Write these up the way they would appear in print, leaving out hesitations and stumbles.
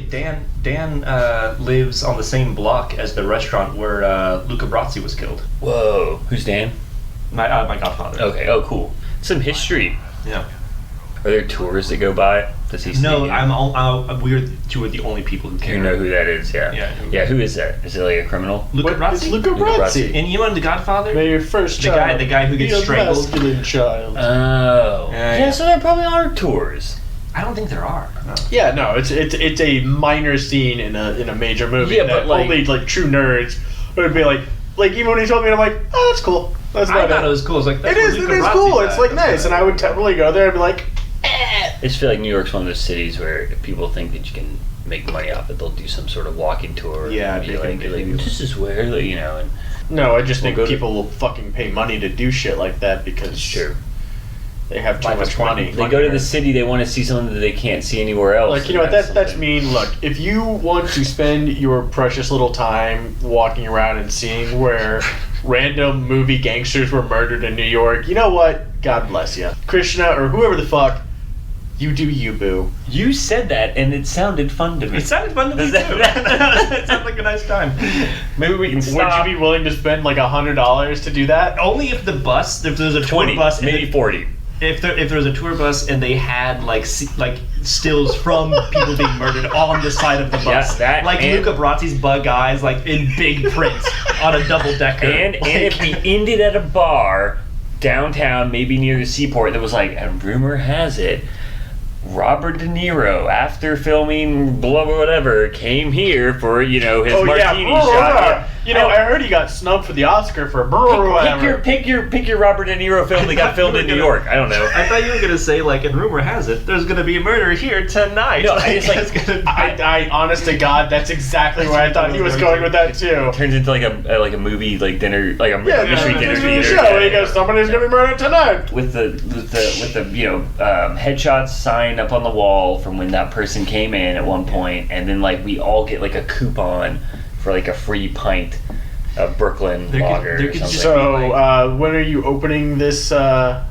Dan lives on the same block as the restaurant where Luca Brasi was killed. Whoa. Who's Dan? My godfather. Okay. Oh, cool. Some history. Yeah. Are there tours that go by? Does he? No, we're two of the only people who care. You know who that is? Yeah. Yeah. Who is that? Is it like a criminal? Luca Brasi. It's Luca Brasi. And you know the Godfather? May your first child. The guy who gets be a strangled. masculine child. Oh. Yeah. So there probably are tours. I don't think there are. No. Yeah, no, it's a minor scene in a major movie. Yeah, that but only true nerds would be like even when he told me, I'm like, oh, that's cool. That's I about thought it was cool. It's like it is cool. It's like nice, and I would really go there and be like, I just feel like New York's one of those cities where if people think that you can make money off it, they'll do some sort of walking tour. Yeah, be like, this is where, And no, I just think people will fucking pay money to do shit like that because it's true. They have too much money. They go to the city, they want to see something that they can't see anywhere else. Like, you know what, that's mean. Look, if you want to spend your precious little time walking around and seeing where random movie gangsters were murdered in New York, you know what? God bless you. Krishna, or whoever the fuck, you do you, boo. You said that, and it sounded fun to me. It sounded fun to me, too. It sounded like a nice time. Maybe we can stop. Would you be willing to spend like $100 to do that? Only if there's a 20, tour bus. maybe 40. If there was a tour bus and they had like stills from people being murdered on the side of the bus, yeah, like Luca Brasi's bug eyes, like in big print on a double decker. And if we ended at a bar downtown, maybe near the seaport, that was like, and rumor has it, Robert De Niro, after filming blah blah whatever, came here for his martini shot. Yeah. I heard he got snubbed for the Oscar for pick your Robert De Niro film that got filmed in New York. I don't know. I thought you were gonna say and rumor has it there's gonna be a murder here tonight. No, I honest to God, that's exactly where I thought he was going with that too. Turns into like a movie dinner, like a mystery dinner theater. Show. He goes, somebody's gonna be murdered tonight. With the headshots signed up on the wall from when that person came in at one point, and then we all get a coupon for a free pint of Brooklyn lager or something. So when are you opening this? I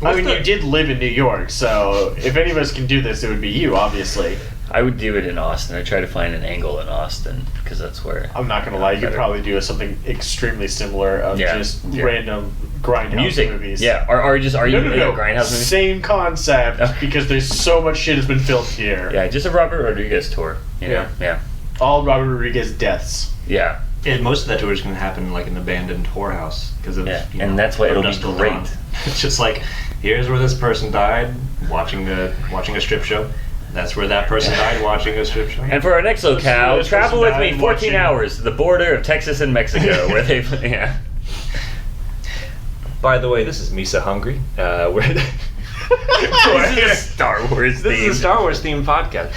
mean, you did live in New York, so if any of us can do this, it would be you, obviously. I would do it in Austin. I try to find an angle in Austin because that's where. I'm not gonna lie, you could probably do something extremely similar of just random grindhouse movies. Yeah, are you grindhouse movies? Same concept because there's so much shit has been filmed here. Yeah, just a Robert Rodriguez tour. Yeah. All Robert Rodriguez deaths. Yeah. Most of that tour is going to happen in an abandoned whorehouse because of and that's why it'll be great. It's just here's where this person died watching a strip show. That's where that person died watching a strip show. And for our next locale, travel with me 14 hours to the border of Texas and Mexico, where they By the way, this is Misa Hungry. This is a Star Wars theme. This is a Star Wars themed podcast.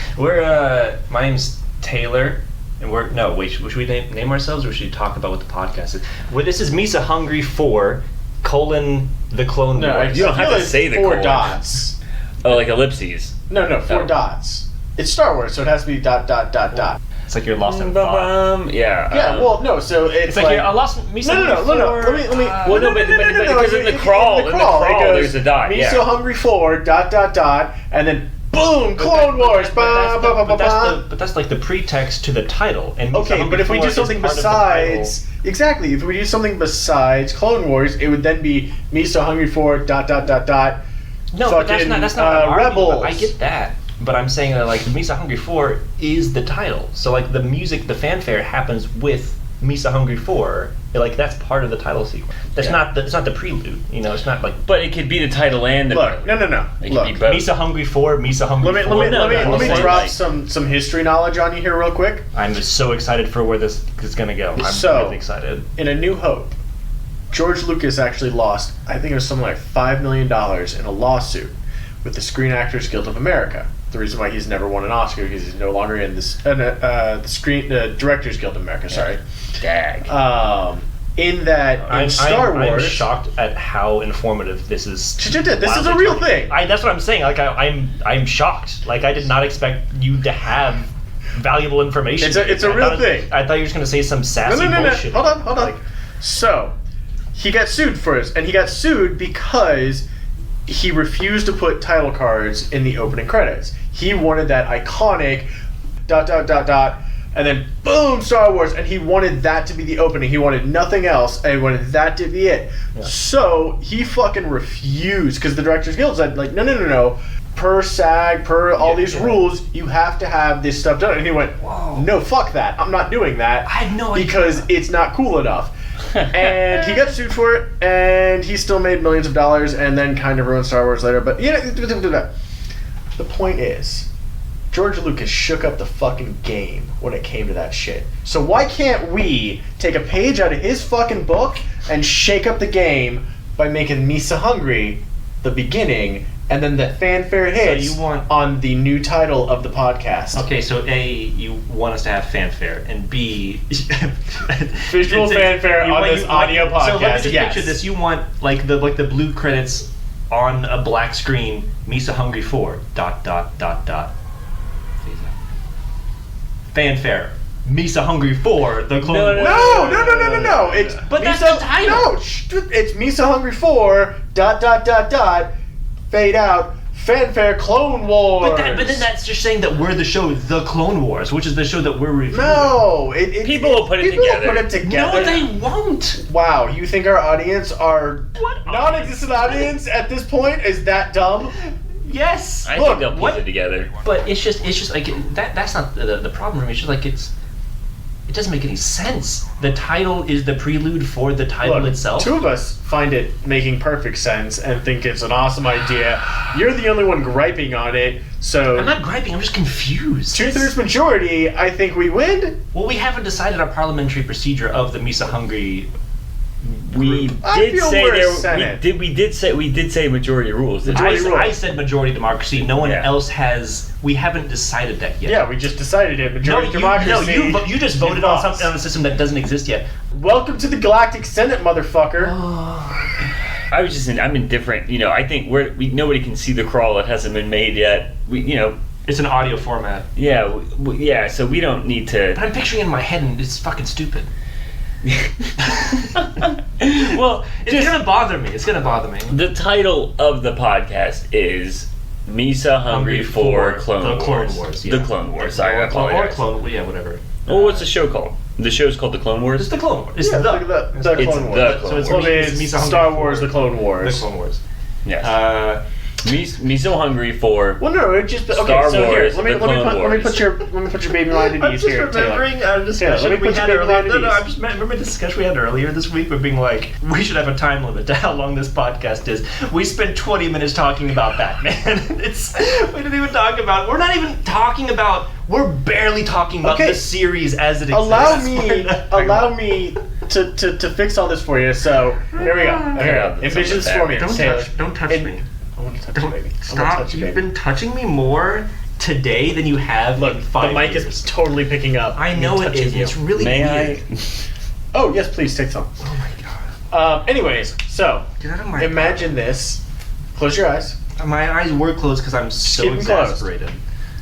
My name's Taylor. And should we name ourselves, or should we talk about what the podcast is? This is Misa Hungry 4, the Clone Wars. You don't have to say the 4 dots. Oh, like ellipses. No, 4 dots. It's Star Wars, so it has to be ... It's like you're lost in thought. Yeah, well, no, so it's like you're lost. Misa No. Let me. Because in the crawl, there's a dot. Misa Hungry 4 ... and then boom, Clone Wars. But that's the pretext to the title. And okay, but if we do something besides, exactly, if we do something besides Clone Wars, it would then be Misa Hungry 4 ... No, but that's not Rebels. I get that. But I'm saying that Misa Hungry 4 is the title. So the music, the fanfare happens with Misa Hungry 4. That's part of the title sequence. It's not the prelude. It's not But it could be the title and the prelude. No. It Look, could be both. Misa Hungry 4, Misa Hungry 4. Let me drop some history knowledge on you here real quick. I'm just so excited for where this is going to go. I'm really excited. In A New Hope, George Lucas actually lost, I think it was something like $5 million in a lawsuit with the Screen Actors Guild of America. The reason why he's never won an Oscar because he's no longer in the Directors Guild of America. Sorry. Dag. In Star Wars, I'm shocked at how informative this is. This is a real thing. That's what I'm saying. I'm shocked. I did not expect you to have valuable information. It's a real thing. I thought you were just going to say some sassy bullshit. Hold on. So, he got sued for this, and he got sued because he refused to put title cards in the opening credits. He wanted that iconic ... and then boom, Star Wars, and he wanted that to be the opening. He wanted nothing else, and he wanted that to be it. Yeah. So he fucking refused, because the Directors Guild said, like, no. Per SAG, per all these rules, you have to have this stuff done. And he went, whoa, no, fuck that. I'm not doing that. I had no idea. Because it's not cool enough. And he got sued for it, and he still made millions of dollars, and then kind of ruined Star Wars later. But, the point is, George Lucas shook up the fucking game when it came to that shit. So why can't we take a page out of his fucking book and shake up the game by making Misa Hungry the beginning, and then the fanfare hits on the new title of the podcast? Okay, so A, you want us to have fanfare, and B, visual fanfare on this audio podcast. So let me just picture this. You want like the blue credits on a black screen. Misa Hungry 4. ... Fanfare. Misa Hungry 4. The Clone Wars. No. It's but that's the title. No, it's Misa Hungry 4. ... Fade out. Fanfare Clone Wars. But then that's just saying that we're the show The Clone Wars, which is the show that we're reviewing. No, people will put it together. No, they won't. Wow, you think our audience are non-existent audience at this point is that dumb? Yes. I think they'll put it together. But it's just like that's not the problem for me. It's just like it doesn't make any sense. The title is the prelude for the title itself. Two of us find it making perfect sense and think it's an awesome idea. You're the only one griping on it, so... I'm not griping, I'm just confused. 2/3 majority, I think we win. Well, we haven't decided our parliamentary procedure of the Misa Hungry... We did say majority rules. I said majority democracy. No one else has. We haven't decided that yet. Yeah, we just decided it. Majority democracy. You just voted on something on a system that doesn't exist yet. Welcome to the Galactic Senate, motherfucker. I was just I'm indifferent. I think nobody can see the crawl. It hasn't been made yet. It's an audio format. Yeah, so we don't need to. But I'm picturing it in my head, and it's fucking stupid. Well, it's gonna bother me. The title of the podcast is Misa Hungry for Clone Wars. Yeah. The Clone Wars. Sorry, I apologize. Whatever. Well, what's the show called? The show's called The Clone Wars? It's The Clone Wars. It's the Clone Wars. So it's Misa Star Wars, The Clone Wars. The Clone Wars. Yes. Miso Hungry for Well, no, it just okay. Star so Wars. Here, let me put your baby mind at ease here. I'm just remembering a discussion we had earlier. I just remember the discussion we had earlier this week. We're being like, we should have a time limit to how long this podcast is. We spent 20 minutes talking about Batman. We didn't even talk about. We're not even talking about. We're barely talking about the series as it exists. Allow me to fix all this for you. So here we go. Envision this for me. Don't touch me. I want to touch you, baby. Stop. You've been touching me more today than you have in 5 years. The mic is totally picking up. I know it is. It's really weird. Oh, yes, please, take some. Oh, my God. Anyways, so, imagine this. Close your eyes. My eyes were closed because I'm so exasperated.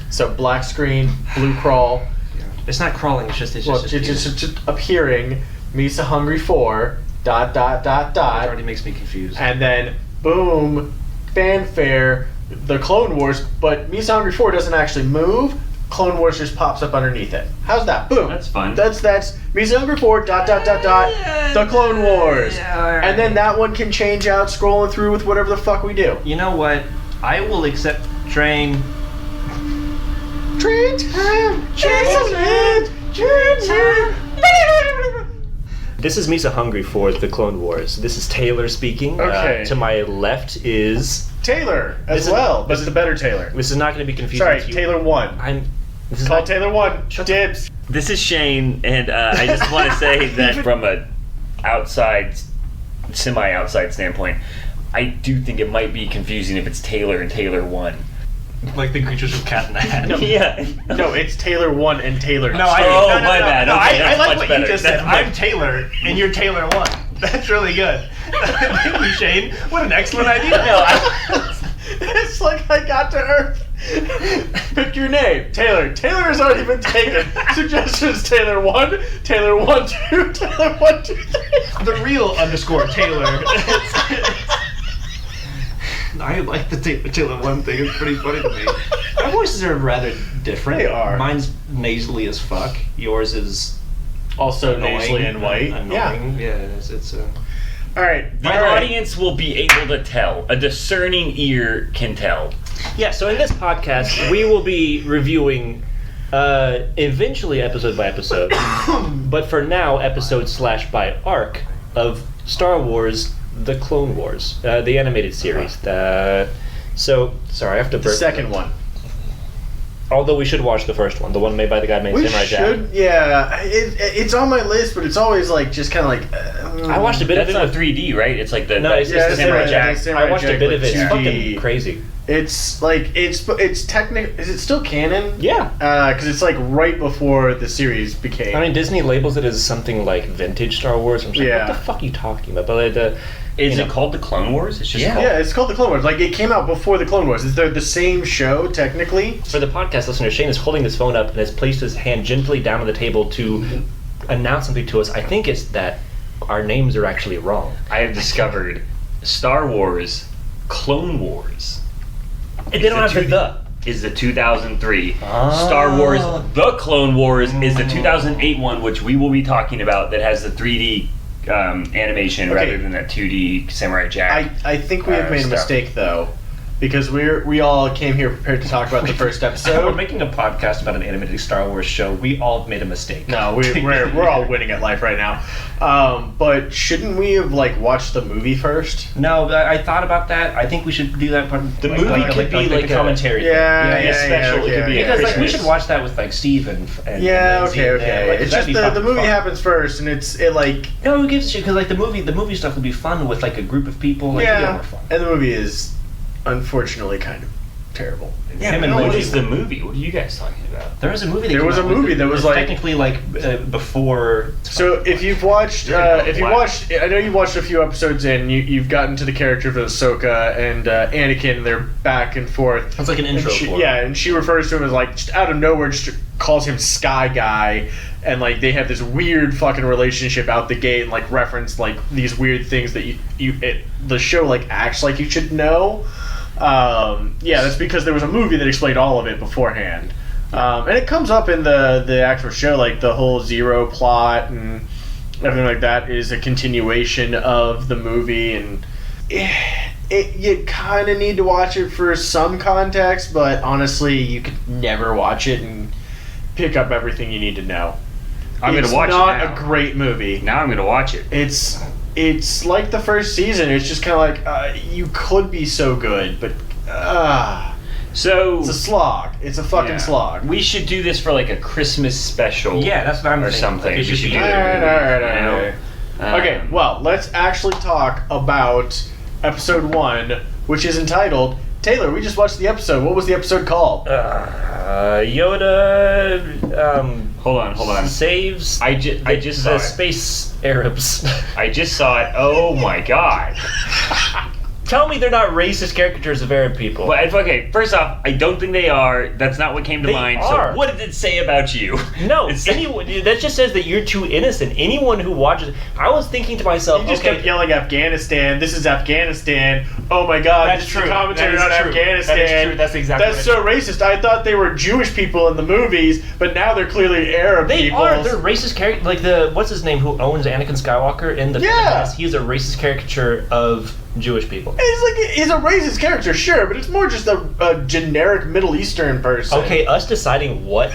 So, black screen, blue crawl. Yeah. It's not crawling, it's just appearing. Misa Hungry 4, ... It already makes me confused. And then, boom, fanfare, the Clone Wars, but Misa Hungry 4 doesn't actually move. Clone Wars just pops up underneath it. How's that? Boom. That's fun. That's Misa Hungry 4, ... The Clone Wars. Yeah, all right. And then that one can change out scrolling through with whatever the fuck we do. You know what? I will accept train time. This is Misa Hungry for The Clone Wars. This is Taylor speaking. Okay. To my left is... Taylor as well, but it's the better Taylor. This is not going to be confusing. Sorry, Taylor 1. Taylor 1. Dibs. This is Shane, and I just want to say that from a semi-outside standpoint, I do think it might be confusing if it's Taylor and Taylor 1. Like the creatures from Cat in the Hat. Yeah. No, it's Taylor 1 and Taylor 2. My bad. Okay, I like what better. You just said. I'm Taylor, and you're Taylor 1. That's really good. Thank you, Shane. What an excellent idea. It's like I got to Earth. Pick your name. Taylor. Taylor has already been taken. Suggestions: Taylor 1, Taylor 1, 2, Taylor 1, 2, 3. The real _ Taylor. I like the Taylor 1 thing. It's pretty funny to me. I've voices are rather different. They are. Mine's nasally as fuck. Yours is Also annoying, nasally and white. Annoying. Yeah, it's All right. The audience will be able to tell. A discerning ear can tell. Yeah, so in this podcast, we will be reviewing eventually episode by episode, but for now, episode / by arc of Star Wars The Clone Wars, the animated series. So, sorry, I have to The burp. second one. Although we should watch the first one, the one made by the guy named We Samurai should, Jack. yeah. It's on my list, but it's always like just kind of like. I watched a bit That's of not it. 3D, right? It's like the No, it's Yeah, the Samurai it's Jack. Samurai I watched a Jack bit with of it. It's 2D. fucking crazy. It's like it's technical. Is it still canon? Yeah. Because it's like right before the series became. I mean, Disney labels it as something like vintage Star Wars. I'm just like, Yeah. what the fuck are you talking about? But Is it called the Clone Wars? It's just Yeah. called... Yeah, it's called the Clone Wars. Like it came out before the Clone Wars. They're the same show technically. For the podcast listener, Shane is holding his phone up and has placed his hand gently down on the table to announce something to us. I think it's that our names are actually wrong. I have discovered Star Wars Clone Wars. They don't have the. Is the 2003. Ah. Star Wars The Clone Wars is the 2008 one, which we will be talking about, that has the 3D animation Okay. rather than that 2D Samurai Jack. I think we have made a stuff. mistake though, because we all came here prepared to talk about the first We're episode. making a podcast about an animated Star Wars show. We all made a mistake. No, we're all winning at life right now. But shouldn't we have like watched the movie first? No, but I thought about that. I think we should do that part. The movie could be like a commentary. Yeah, thing. yeah, special. yeah, It could be yeah. Because like we Christmas. should watch that with like Steve and Yeah, Lindsay okay, and them. okay. Like, It's that'd just be the fucking movie fun. happens first, and it like No, who gives a shit? Because like the movie stuff would be fun with like a group of people. Like, it'd be more fun. and the movie is unfortunately kind of terrible. Yeah, Him but and no, what it is the movie? What are you guys talking about? There was a movie. That There came was a out with movie it. that was It's like- technically like before. So if you've watched, I know you watched a few episodes in, you've gotten to the character of Ahsoka and Anakin. They're back and forth. It's like an intro. And she, for it. yeah, and she refers to him as like just out of nowhere, just calls him Sky Guy, and like they have this weird fucking relationship out the gate, and like reference like these weird things that the show like acts like you should know. Yeah, that's because there was a movie that explained all of it beforehand, and it comes up in the actual show, like the whole Zero plot and everything like that is a continuation of the movie, and you kind of need to watch it for some context, but honestly, you could never watch it and pick up everything you need to know. I'm going It's to watch it not now. a great movie. Now I'm going to watch it. It's like the first season. It's just kind of like you could be so good, but So it's a slog. It's a fucking yeah. slog. We should do this for like a Christmas special. Yeah, that's what I'm or thinking. something. Like, it We should should be- do All it. right. You know? Okay, well, let's actually talk about episode 1, which is entitled. Taylor, we just watched the episode. What was the episode called? Yoda. Hold on. Saves. I just saw the it. space Arabs. I just saw it. Oh my god. Tell me they're not racist caricatures of Arab people. Well, okay, first off, I don't think they are. That's not what came to They mind. are. So what did it say about you? No, It's- anyone, that just says that you're too innocent. Anyone who watches, I was thinking to myself, You just okay, kept yelling Afghanistan. This is Afghanistan. Oh my God! That's this true. is a commentary That is on true. Afghanistan. That is true. That's exactly That's what so racist. I thought they were Jewish people in the movies, but now they're clearly Arab they people. are. They're racist characters. Like the what's his name who owns Anakin Skywalker in the Yeah. Phantom Menace, he's a racist caricature of Jewish people. He's a racist character, sure, but it's more just a generic Middle Eastern person. Okay, us deciding what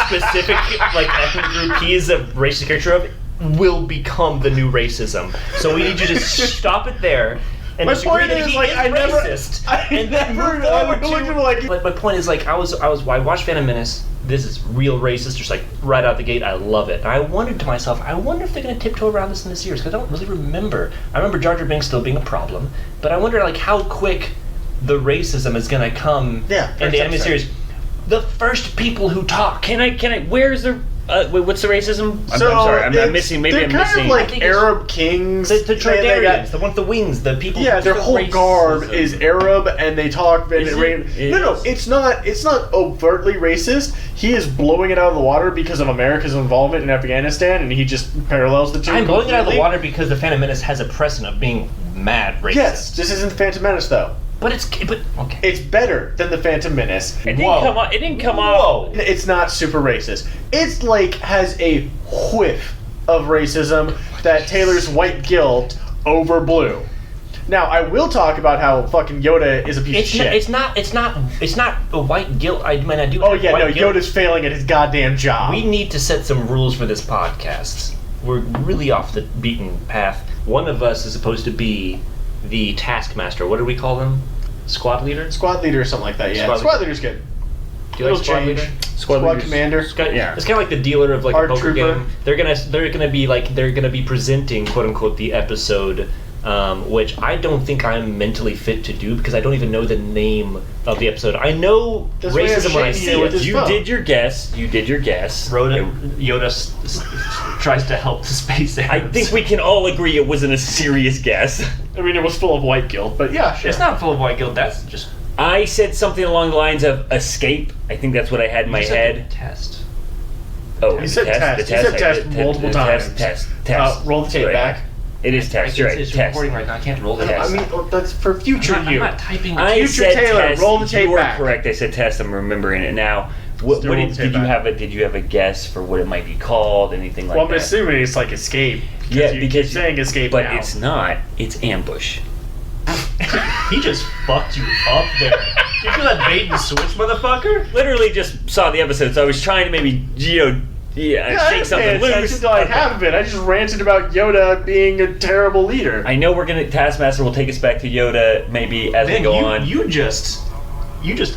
specific like ethnic group he is a racist caricature of will become the new racism. So we need you to just stop it there. And My disagree point that is, he like, is I never- racist. I and then never- move forward I looked to at him like- But my point is, like, I watched Phantom Menace. This is real racist, just like right out the gate. I love it. And I wondered to myself, I wonder if they're going to tiptoe around this in the series because I don't really remember. I remember Jar Jar Binks still being a problem, but I wonder like how quick the racism is going to come Yeah, in first the animated episode. series. The first people who talk. Can I? Where's the? Wait, what's the racism? I'm sorry. I'm it's- missing. Maybe they're I'm kind missing. of like think it's- Arab kings. The They Tridarians, the ones with the wings, the people. Yeah, who their feel whole garb racism. is Arab, and they talk. And Is it, it? no, Is- it's not. It's not overtly racist. He is blowing it out of the water because of America's involvement in Afghanistan, and he just parallels the two. I'm blowing it out of the completely. water because the Phantom Menace has a precedent of being mad racist. Yes, this isn't Phantom Menace though. Okay. It's better than the Phantom Menace. It didn't come off. It's not super racist. It's like has a whiff of racism that Taylor's white guilt overblew. Now I will talk about how fucking Yoda is a piece of shit. It's not a white guilt. I mean, I do. Oh yeah, no, guilt. Yoda's failing at his goddamn job. We need to set some rules for this podcast. We're really off the beaten path. One of us is supposed to be the taskmaster. What do we call them? Squad leader? Squad leader or something like that, yeah. Squad leader's good. Do you like squad leader? Squad commander. It's kind of like the dealer of like a poker trooper. game. They're gonna be presenting quote unquote the episode, which I don't think I'm mentally fit to do because I don't even know the name of the episode. I know That's why racism when I I'm see shaking it. with his You phone. did your guess. Yoda tries to help the space I Arabs. think we can all agree it wasn't a serious guess. I mean, it was full of white guilt, but yeah, sure. It's not full of white guilt. That's just I said something along the lines of escape. I think that's what I had in my head. Test. Oh, You said test. You said test multiple times. Test. Roll the tape Right. back. It is test. You're right. It's Test. recording right now. I can't roll the Test. I mean, that's for future I'm you. not typing. I Future said Taylor, test. roll the tape You are back. correct. I said test. I'm remembering it now. What Still roll the did tape you back. have? Did you have a guess for what it might be called? Anything like Well, I'm that? assuming it's like escape. Yeah, you because keep saying escape but now. it's not. It's ambush. He just fucked you up there. You feel that bait and switch, motherfucker? Literally just saw the episode, so I was trying to maybe shake something loose. To like half of it. I just ranted about Yoda being a terrible leader. I know Taskmaster will take us back to Yoda maybe as we go on. You just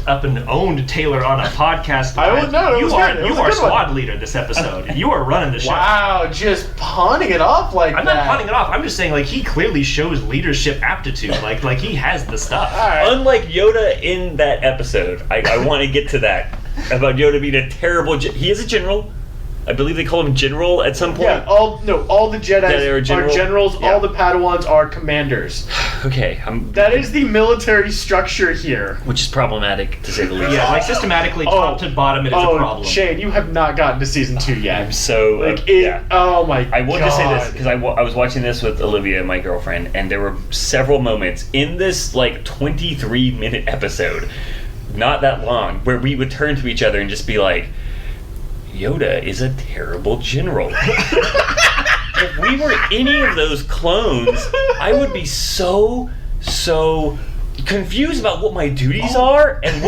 up and owned Taylor on a podcast. I wouldn't know. It was good. It was You a are good one. squad leader this episode. You are running the show. Wow, just pawning it off like I'm that. not pawning it off. I'm just saying, like, he clearly shows leadership aptitude. Like he has the stuff. All right. Unlike Yoda in that episode, I want to get to that about Yoda being a terrible. He is a general. I believe they call him general at some point. Yeah, all the Jedi They're are generals. Yeah. All the Padawans are commanders. Okay, That is the military structure here. which is problematic to say the least. Yeah, like systematically, top to bottom, it is a problem. Shane, you have not gotten to season 2 yet. I'm so yeah. Oh my god. I will just say this because I was watching this with Olivia, my girlfriend, and there were several moments in this like 23-minute episode, not that long, where we would turn to each other and just be like, Yoda is a terrible general. If we were any of those clones, I would be so confused about what my duties are and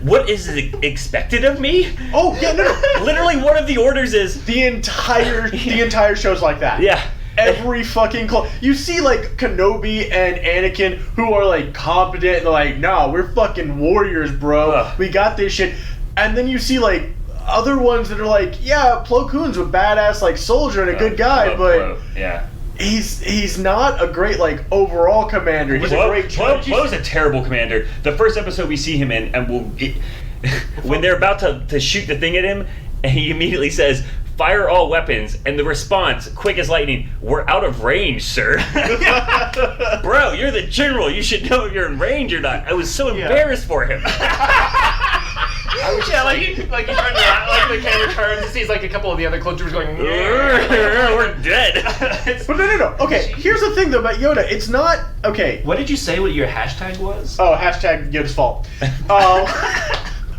what is expected of me. Oh yeah, no. Literally, one of the orders is The entire show's like that. yeah. Every fucking clone. You see, like, Kenobi and Anakin, who are, like, competent, and they're like, nah, we're fucking warriors, bro. Ugh. We got this shit. And then you see, like, other ones that are like, yeah, Plo Koon's a badass, like, soldier and a good guy, but yeah. he's not a great, like, overall commander. He's a great judge. Plo's a terrible commander. The first episode we see him in, and when they're about to shoot the thing at him, and he immediately says, "Fire all weapons," and the response, quick as lightning, "We're out of range, sir." Bro, you're the general. You should know if you're in range or not. I was so embarrassed for him. Like he turns around, like the camera turns and sees like a couple of the other clone troopers going, We're dead. But no. Okay, here's the thing, though, about Yoda. It's not... Okay. What did you say what your hashtag was? Oh, hashtag Yoda's fault.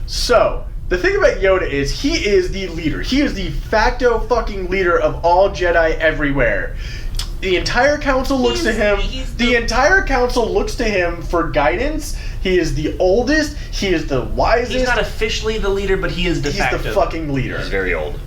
So, the thing about Yoda is he is the leader. He is the facto fucking leader of all Jedi everywhere. The entire council looks to him. The entire council looks to him for guidance. He is the oldest. He is the wisest. He's not officially the leader, but he is de facto. He's the fucking leader. He's very old.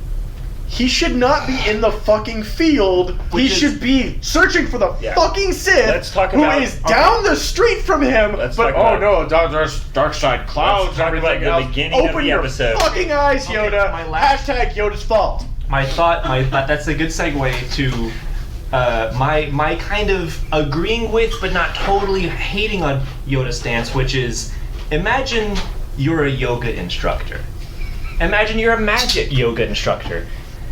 He should not be in the fucking field. He should be searching for the fucking Sith, Let's talk who about- is down the street from him. Let's But talk oh about- no, there's dark side clouds. Let's talk about everything the else. beginning of Open the your episode. fucking eyes, Yoda. my last- Hashtag Yoda's fault. My thought, that's a good segue to my kind of agreeing with, but not totally hating on Yoda's stance, which is, imagine you're a yoga instructor. Imagine you're a magic yoga instructor.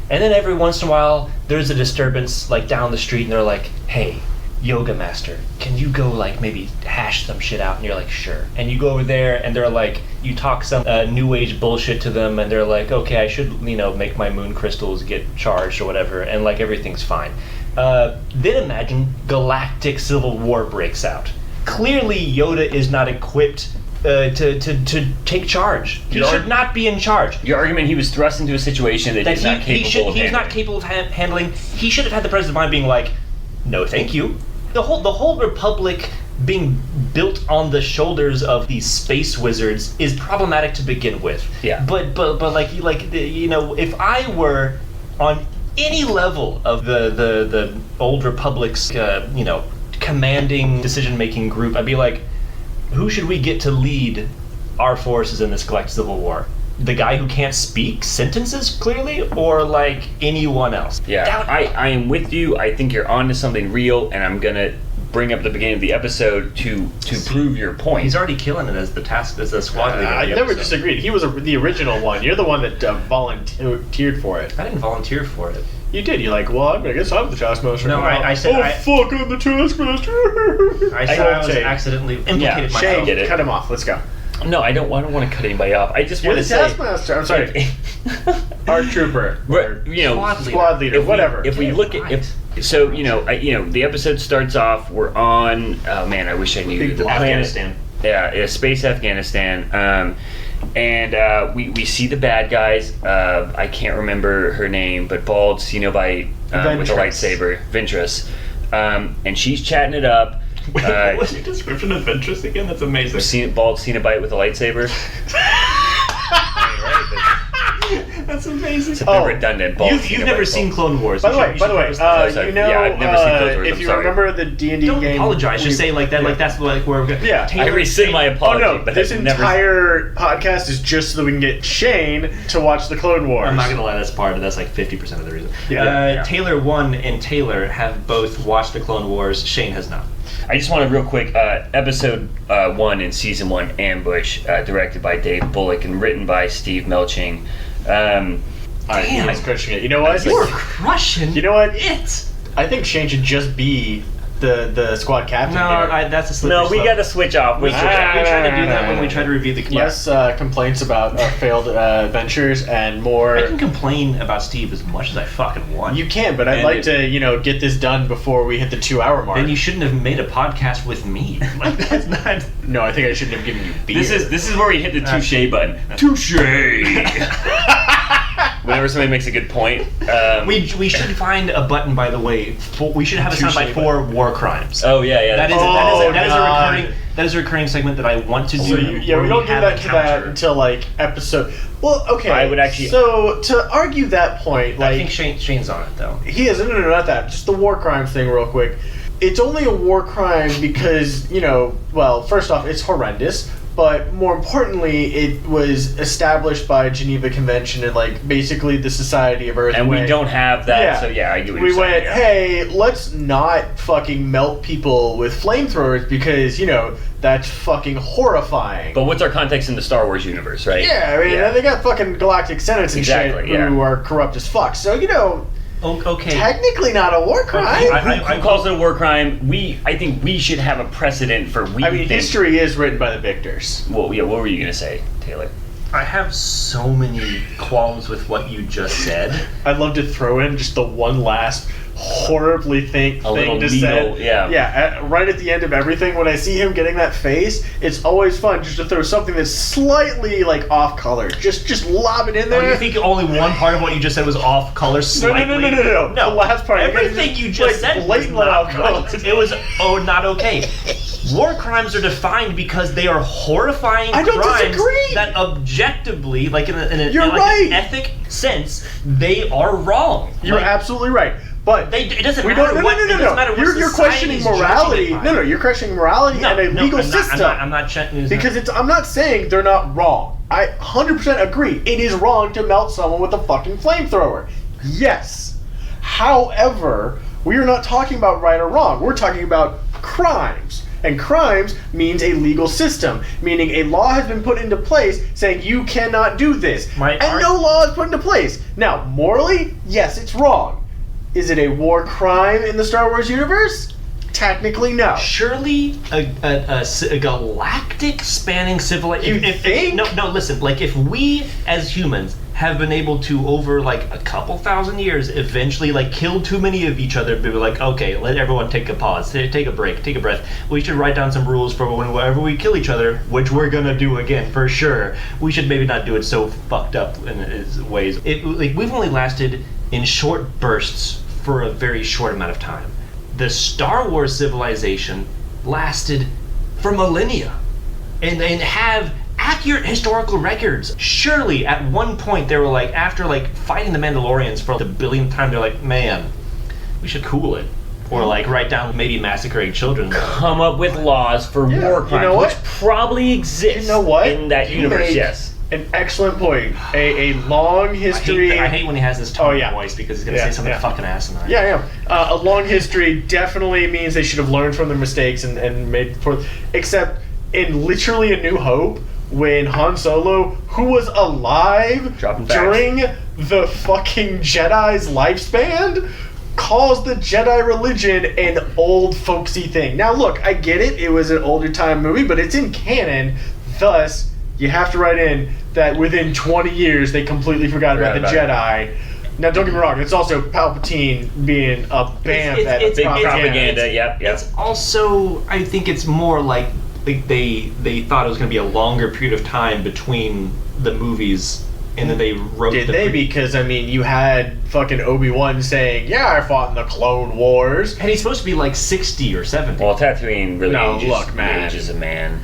And then every once in a while, there's a disturbance, like down the street, and they're like, hey, yoga master, can you go, like, maybe hash some shit out? And you're like, sure. And you go over there, and they're like, you talk some new age bullshit to them, and they're like, okay, I should, make my moon crystals get charged or whatever, and, like, everything's fine. Then imagine galactic civil war breaks out. clearly Yoda is not equipped to take charge. He should not be in charge. Your argument, he was thrust into a situation that he's not capable of handling. He's not capable of handling. He should have had the president's mind being like, no, thank you. The whole republic being built on the shoulders of these space wizards is problematic to begin with. Yeah. But if I were on any level of the old republic's commanding decision-making group, I'd be like, who should we get to lead our forces in this galactic civil war? The guy who can't speak sentences clearly, or like anyone else? Yeah, I am with you. I think you're onto something real, and I'm gonna bring up the beginning of the episode to prove your point. He's already killing it as the squad leader. I never disagreed. He was the original one. You're the one that volunteered for it. I didn't volunteer for it. You did. You're like, well, I guess I'm the Taskmaster. No, I said. Fuck, I'm the Taskmaster. I said I was accidentally implicated myself. Shane, get it. cut him off. Let's go. No, I don't want to cut anybody off. I just You're want the to say, Taskmaster. I'm sorry. Our trooper. Squad leader. Whatever. If we look at the episode starts off. We're on. Oh man, I wish I knew the planet. Afghanistan. Yeah, Space Afghanistan. And we see the bad guys. I can't remember her name, but bald Cenobite with a lightsaber, Ventress. And she's chatting it up. Wait, what was your description of Ventress again? That's amazing. Bald Cenobite with a lightsaber. That's amazing. It's a bit redundant. You've never seen Clone Wars. By the way, I've never seen Clone Wars. If you remember the D&D Don't game, apologize. Just say like that. Like that's like where we're going. Yeah, I rescind my apology. Oh no, but this entire podcast is just so that we can get Shane to watch the Clone Wars. I'm not gonna lie. That's part of that's like 50% of the reason. Yeah. Taylor 1 and Taylor have both watched the Clone Wars. Shane has not. I just want to real quick, episode 1 in season 1, Ambush, directed by Dave Bullock and written by Steve Melching. Damn. He's crushing it. You know what? You're crushing. You know what? It. I think Shane should just be the squad captain. No, that's a slippery No, we slope. got to switch off. We tried to do that when we tried to review the Less complaints about failed ventures and more. I can complain about Steve as much as I fucking want. You can, but I'd like to, get this done before we hit the 2-hour mark. Then you shouldn't have made a podcast with me. Like that's not. No, I think I shouldn't have given you beer. This is where we hit the touche button. Touche. Whenever somebody makes a good point, we should find a button. By the way, we should have a soundbite for War Crimes. Oh yeah. That is a recurring segment that I want to do. So we don't get back to that until like episode. Well, okay. I would actually. So to argue that point, like I think Shane's on it though. He is. No, not that. Just the war crimes thing, real quick. It's only a war crime because well, first off, it's horrendous. But more importantly, it was established by Geneva Convention and like basically the Society of Earth. And we don't have that, Yeah. so yeah, I get what We you're saying. went, hey, let's not fucking melt people with flamethrowers because that's fucking horrifying. But what's our context in the Star Wars universe, right? Yeah, I mean, they got fucking galactic senates and shit yeah. who are corrupt as fuck. So Okay. technically not a war crime. Okay. Who calls it a war crime? I think we should have a precedent for. History is written by the victors. Well, yeah. What were you gonna say, Taylor? I have so many qualms with what you just said. I'd love to throw in just the one last horribly thing to say. Yeah, right at the end of everything, when I see him getting that face, it's always fun just to throw something that's slightly like off color. Just lob it in there. Oh, you think only one part of what you just said was off color slightly? No. The last part. Everything you just said was not right. It was not okay. War crimes are defined because they are horrifying crimes disagree. that objectively, like in an right. ethic sense, they are wrong. You're absolutely right. But it doesn't matter what. It doesn't matter what You're questioning morality. No, you're questioning morality and a legal system. I'm not checking because I'm not saying they're not wrong. I 100% agree. It is wrong to melt someone with a fucking flamethrower. Yes. However, we are not talking about right or wrong. We're talking about crimes. And crimes means a legal system, meaning a law has been put into place saying you cannot do this. No law is put into place. Now, morally, yes, it's wrong. Is it a war crime in the Star Wars universe? Technically, no. Surely a galactic spanning civilization. You think? No, listen. Like if we as humans have been able to, over like a couple thousand years, eventually like kill too many of each other, but be like, okay, let everyone take a pause, take a break, take a breath. We should write down some rules for whenever we kill each other, which we're gonna do again for sure. We should maybe not do it so fucked up in ways. We've only lasted in short bursts for a very short amount of time. The Star Wars civilization lasted for millennia, and have accurate historical records. Surely at one point they were like, after like fighting the Mandalorians for the billionth time, they're like, man, we should cool it, or like write down maybe massacring children. Come up with laws for war crimes, you know what? which probably exist You know what? in that You universe. made Yes. An excellent point. A long history. I hate when he has this tone Oh, yeah. of voice, because he's gonna say something fucking asinine. Yeah. A long history definitely means they should have learned from their mistakes and made for. Except in literally A New Hope, when Han Solo, who was alive Dropping facts. during the fucking Jedi's lifespan, calls the Jedi religion an old folksy thing. Now look, I get it. It was an older time movie, but it's in canon. Thus, you have to write in that within 20 years they completely forgot about the Jedi. Now, don't get me wrong. It's also Palpatine being a bam at it's Big propaganda. propaganda. Yep. It's also, I think it's more like they thought it was going to be a longer period of time between the movies, and then they wrote. Did they? Because I mean, you had fucking Obi-Wan saying, "Yeah, I fought in the Clone Wars," and he's supposed to be like 60 or 70. Well, Tatooine really ages a man.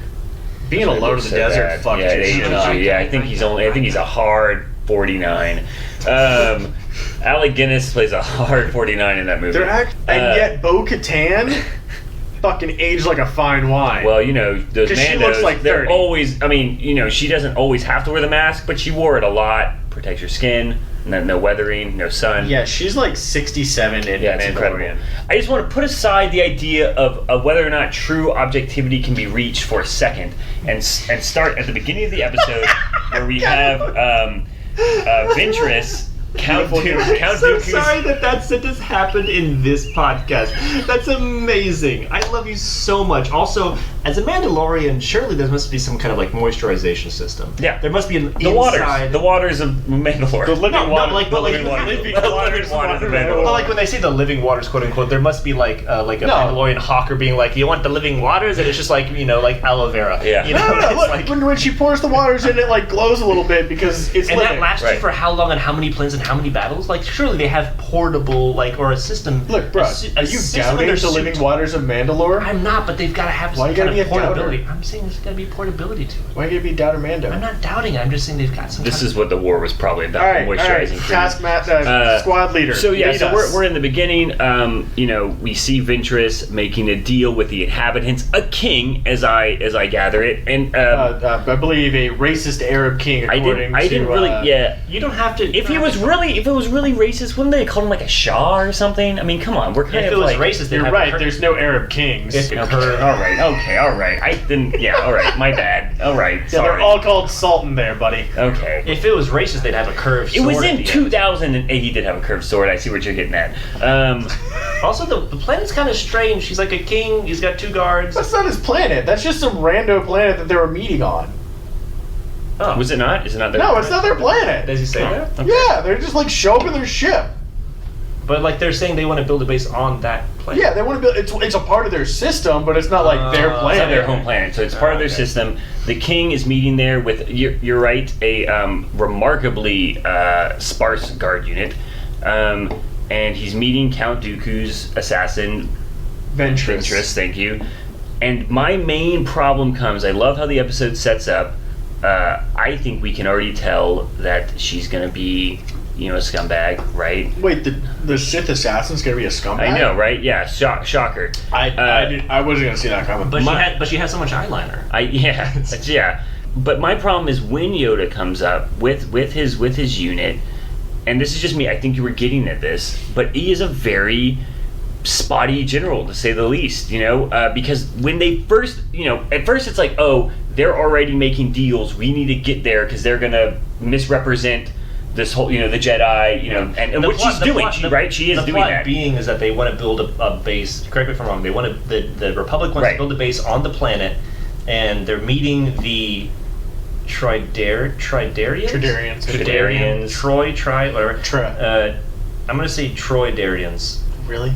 Being alone in the desert, fuck yeah, it ages you. Yeah, I think he's a hard 49. Alec Guinness plays a hard 49 in that movie. and yet Bo-Katan fucking aged like a fine wine. Well, you know, those 'Cause Mandos, she looks like they're 30. always, I mean, you know, she doesn't always have to wear the mask, but she wore it a lot. Protects your skin, no weathering, no sun. yeah, she's like 67 in Yeah, it's incredible. Mandalorian. I just want to put aside the idea of whether or not true objectivity can be reached for a second, and start at the beginning of the episode where we have Ventress, Count Dooku's. Sorry that sentence happened in this podcast. That's amazing. I love you so much. Also, as a Mandalorian, surely there must be some kind of like moisturization system. Yeah. There must be an The waters of Mandalore. The living water. like the but like living water. living waters of Mandalore. Well, like when they say the living waters, quote unquote, there must be like a Mandalorian hawker being like, "You want the living waters?" And it's just like, you know, like aloe vera. Yeah. You know, No, it's look, like, when she pours the waters in, it like glows a little bit because it's and living. that lasted Right. for how long and how many planes and how many battles? Like, surely they have portable, like, or a system. Look, bro, are you doubting the living waters of Mandalore? I'm not, but they've got to have Why some you kind gotta of be a doubter? portability. I'm saying there's got to be portability to it. Why you gonna be Doubter Mando? I'm not doubting it. I'm just saying they've got some. This kind is what the war was probably about. All right, Moisturizing cream. Taskmaster, squad leader. So yeah, lead so us. we're in the beginning. You know, we see Ventress making a deal with the inhabitants, a king, as I gather it, and I believe a racist Arab king. I According didn't to, really. Yeah, You don't have to. if it was really racist, wouldn't they call him like a Shah or something? I mean, come on, we're kind If of it was like. racist, they'd You're have right. a There's no Arab kings. If- Okay, all right. I didn't. Yeah, all right. My bad. All right. Yeah, Sorry. they're all called Sultan there, buddy. Okay. If it was racist, they'd have a curved It sword. was at in the end. 2008. He did have a curved sword. I see what you're getting at. Also, the planet's kind of strange. He's like a king. He's got 2 guards. That's not his planet. That's just some rando planet that they were meeting on. Oh. Was it not? Is it not there? No, it's not their planet. Does he say that? Okay. Yeah, they're just like show up in their ship. But like they're saying they want to build a base on that planet. Yeah, they want to build. It's a part of their system, but it's not like their It's It's planet. not their home planet, so it's part of their okay. system. The king is meeting there with, you're right, a remarkably sparse guard unit. And he's meeting Count Dooku's assassin, Ventress, thank you. And my main problem comes, I love how the episode sets up. I think we can already tell that she's going to be, you know, a scumbag, right? Wait, the Sith assassin's gonna be a scumbag? I know, right? Yeah, shocker. I wasn't gonna see that coming. But she had so much eyeliner. Yeah. But my problem is when Yoda comes up with his unit, and this is just me. I think you were getting at this, but he is a very spotty general, to say the least. You know, because when they first, you know, at first it's like, oh, they're already making deals. We need to get there because they're gonna misrepresent this whole, you know, the Jedi, you know, and what she's doing, right? She is doing that. The plot being is that they want to build a base. Correct me if I'm wrong. They want to. The Republic wants to build a base on the planet, and they're meeting the Tridarians? Tridarians. Whatever. I'm going to say Troidarians. Really?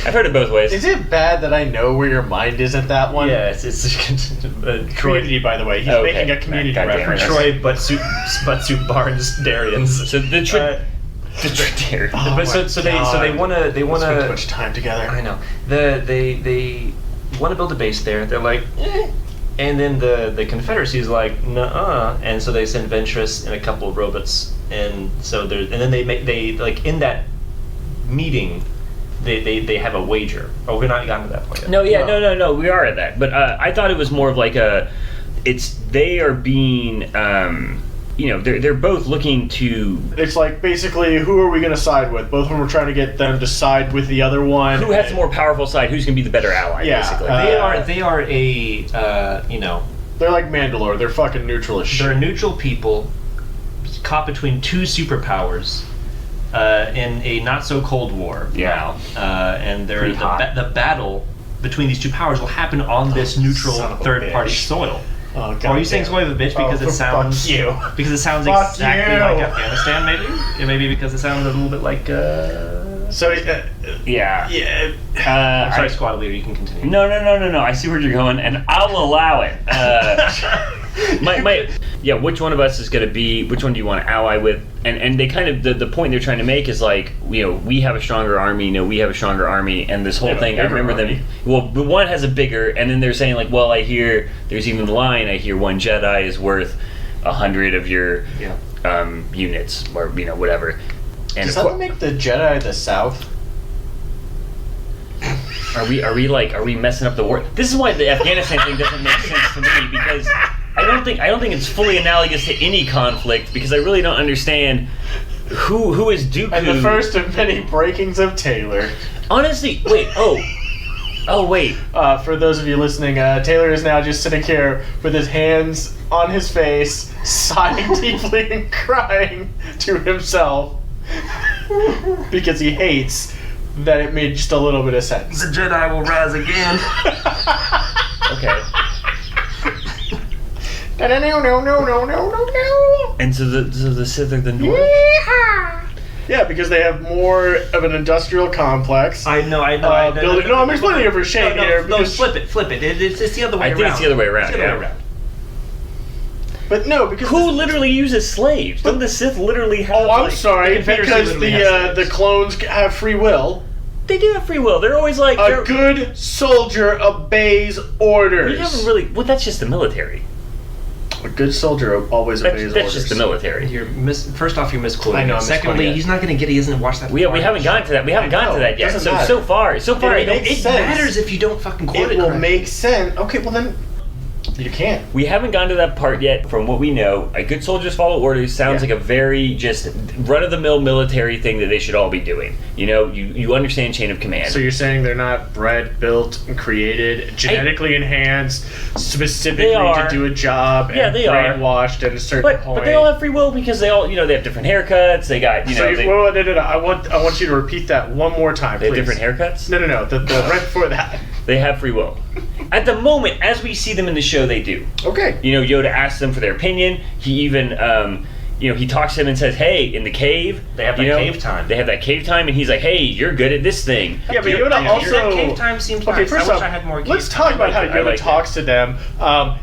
I've heard it both ways. Is it bad that I know where your mind is at that one? Yeah, it's Community, by the by the way. He's making a community reference. Troy Buttsuit Barnes Darians. So the Tridarians. Oh so they want to spend too much time together. I know. They want to build a base there. They're like, eh. And then the Confederacy is like, nuh-uh. And so they send Ventress and a couple of robots, and so then they like in that meeting. They have a wager. Oh, we're not gotten to that point yet. No, we are at that. But I thought it was more of like they are being, they're both looking to... It's like, basically, who are we going to side with? Both of them are trying to get them to side with the other one. Who has the more powerful side? Who's going to be the better ally, basically. They are a, They're like Mandalore. They're fucking neutral as shit. They're neutral people caught between two superpowers. In a not-so-cold war now. And the battle between these two powers will happen on this neutral third-party soil. Oh, God. Or are you saying soil of a bitch because it sounds... Fuck you. Because it sounds Fuck exactly you. like Afghanistan, maybe? It may be because it sounds a little bit like... Yeah. I'm sorry, squad leader, you can continue. No. I see where you're going, and I'll allow it. Which one of us is going to be... Which one do you want to ally with? And they kind of... The point they're trying to make is like, we have a stronger army, we have a stronger army, and this whole thing, I remember them... Well, but one has a bigger, and then they're saying like, well, I hear... There's even the line, I hear one Jedi is worth 100 of your units, or, whatever. And does that make the Jedi the South? Are we messing up the war? This is why the Afghanistan thing doesn't make sense to me, because I don't think it's fully analogous to any conflict, because I really don't understand who is Dooku. And the first of many breakings of Taylor. Honestly, wait. Oh, wait. For those of you listening, Taylor is now just sitting here with his hands on his face, sighing deeply and crying to himself because he hates that it made just a little bit of sense. The Jedi will rise again. Okay. No. And so the Sith are the North? Yeah, because they have more of an industrial complex. I know. I'm explaining it for Shane here. No, flip it. It's the other way around. I think it's the other way around. But no, because... Who literally uses slaves? Don't the Sith literally have... Oh, I'm sorry, because the clones have free will. They do have free will. They're always like... A good soldier obeys orders. We haven't really... Well, that's just the military. A good soldier always obeys orders. That's just the military. First off, you're misquoting. I know, I'm Secondly, misquoting it. He's not going to get it. He hasn't watched that. We haven't gotten to that. We haven't gotten to that yet. Doesn't matter. So far, It matters if you don't fucking quote it. It will make sense. Okay, well then... You can't. We haven't gotten to that part yet. From what we know, a good soldiers follow orders sounds like a very just run-of-the-mill military thing that they should all be doing. You understand chain of command. So you're saying they're not bred, built, and created, genetically enhanced, specifically to do a job, and they are brainwashed at a certain point. But they all have free will because they all, they have different haircuts. They got, no. I want you to repeat that one more time, please. They have different haircuts? No. The right before that. They have free will. At the moment, as we see them in the show, they do. Okay. Yoda asks them for their opinion. He even, he talks to them and says, "Hey, in the cave, they have that cave time. They have that cave time," and he's like, "Hey, you're good at this thing." Yeah, but Yoda also... That cave time seems nice. First I off, wish I had more cave let's time. talk about how Yoda talks to them.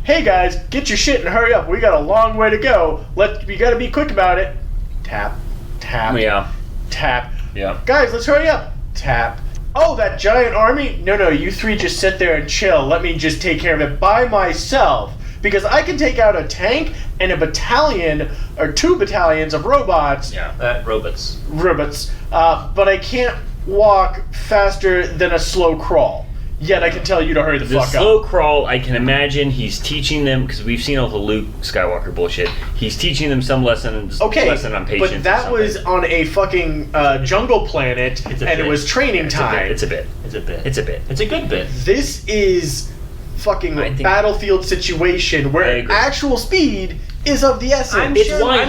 Hey guys, get your shit and hurry up. We got a long way to go. We got to be quick about it. Tap, tap, tap. Yeah. Guys, let's hurry up. Tap. Oh, that giant army? No, you three just sit there and chill. Let me just take care of it by myself. Because I can take out a tank and a battalion, or 2 battalions of robots. Yeah, robots. But I can't walk faster than a slow crawl. Yet I can tell you to hurry the fuck up. The slow crawl, I can imagine he's teaching them, because we've seen all the Luke Skywalker bullshit, he's teaching them some lesson on patience. But that was on a fucking jungle planet, and it was training time. It's a bit. It's a good bit. This is fucking battlefield situation where actual speed is of the essence. It's why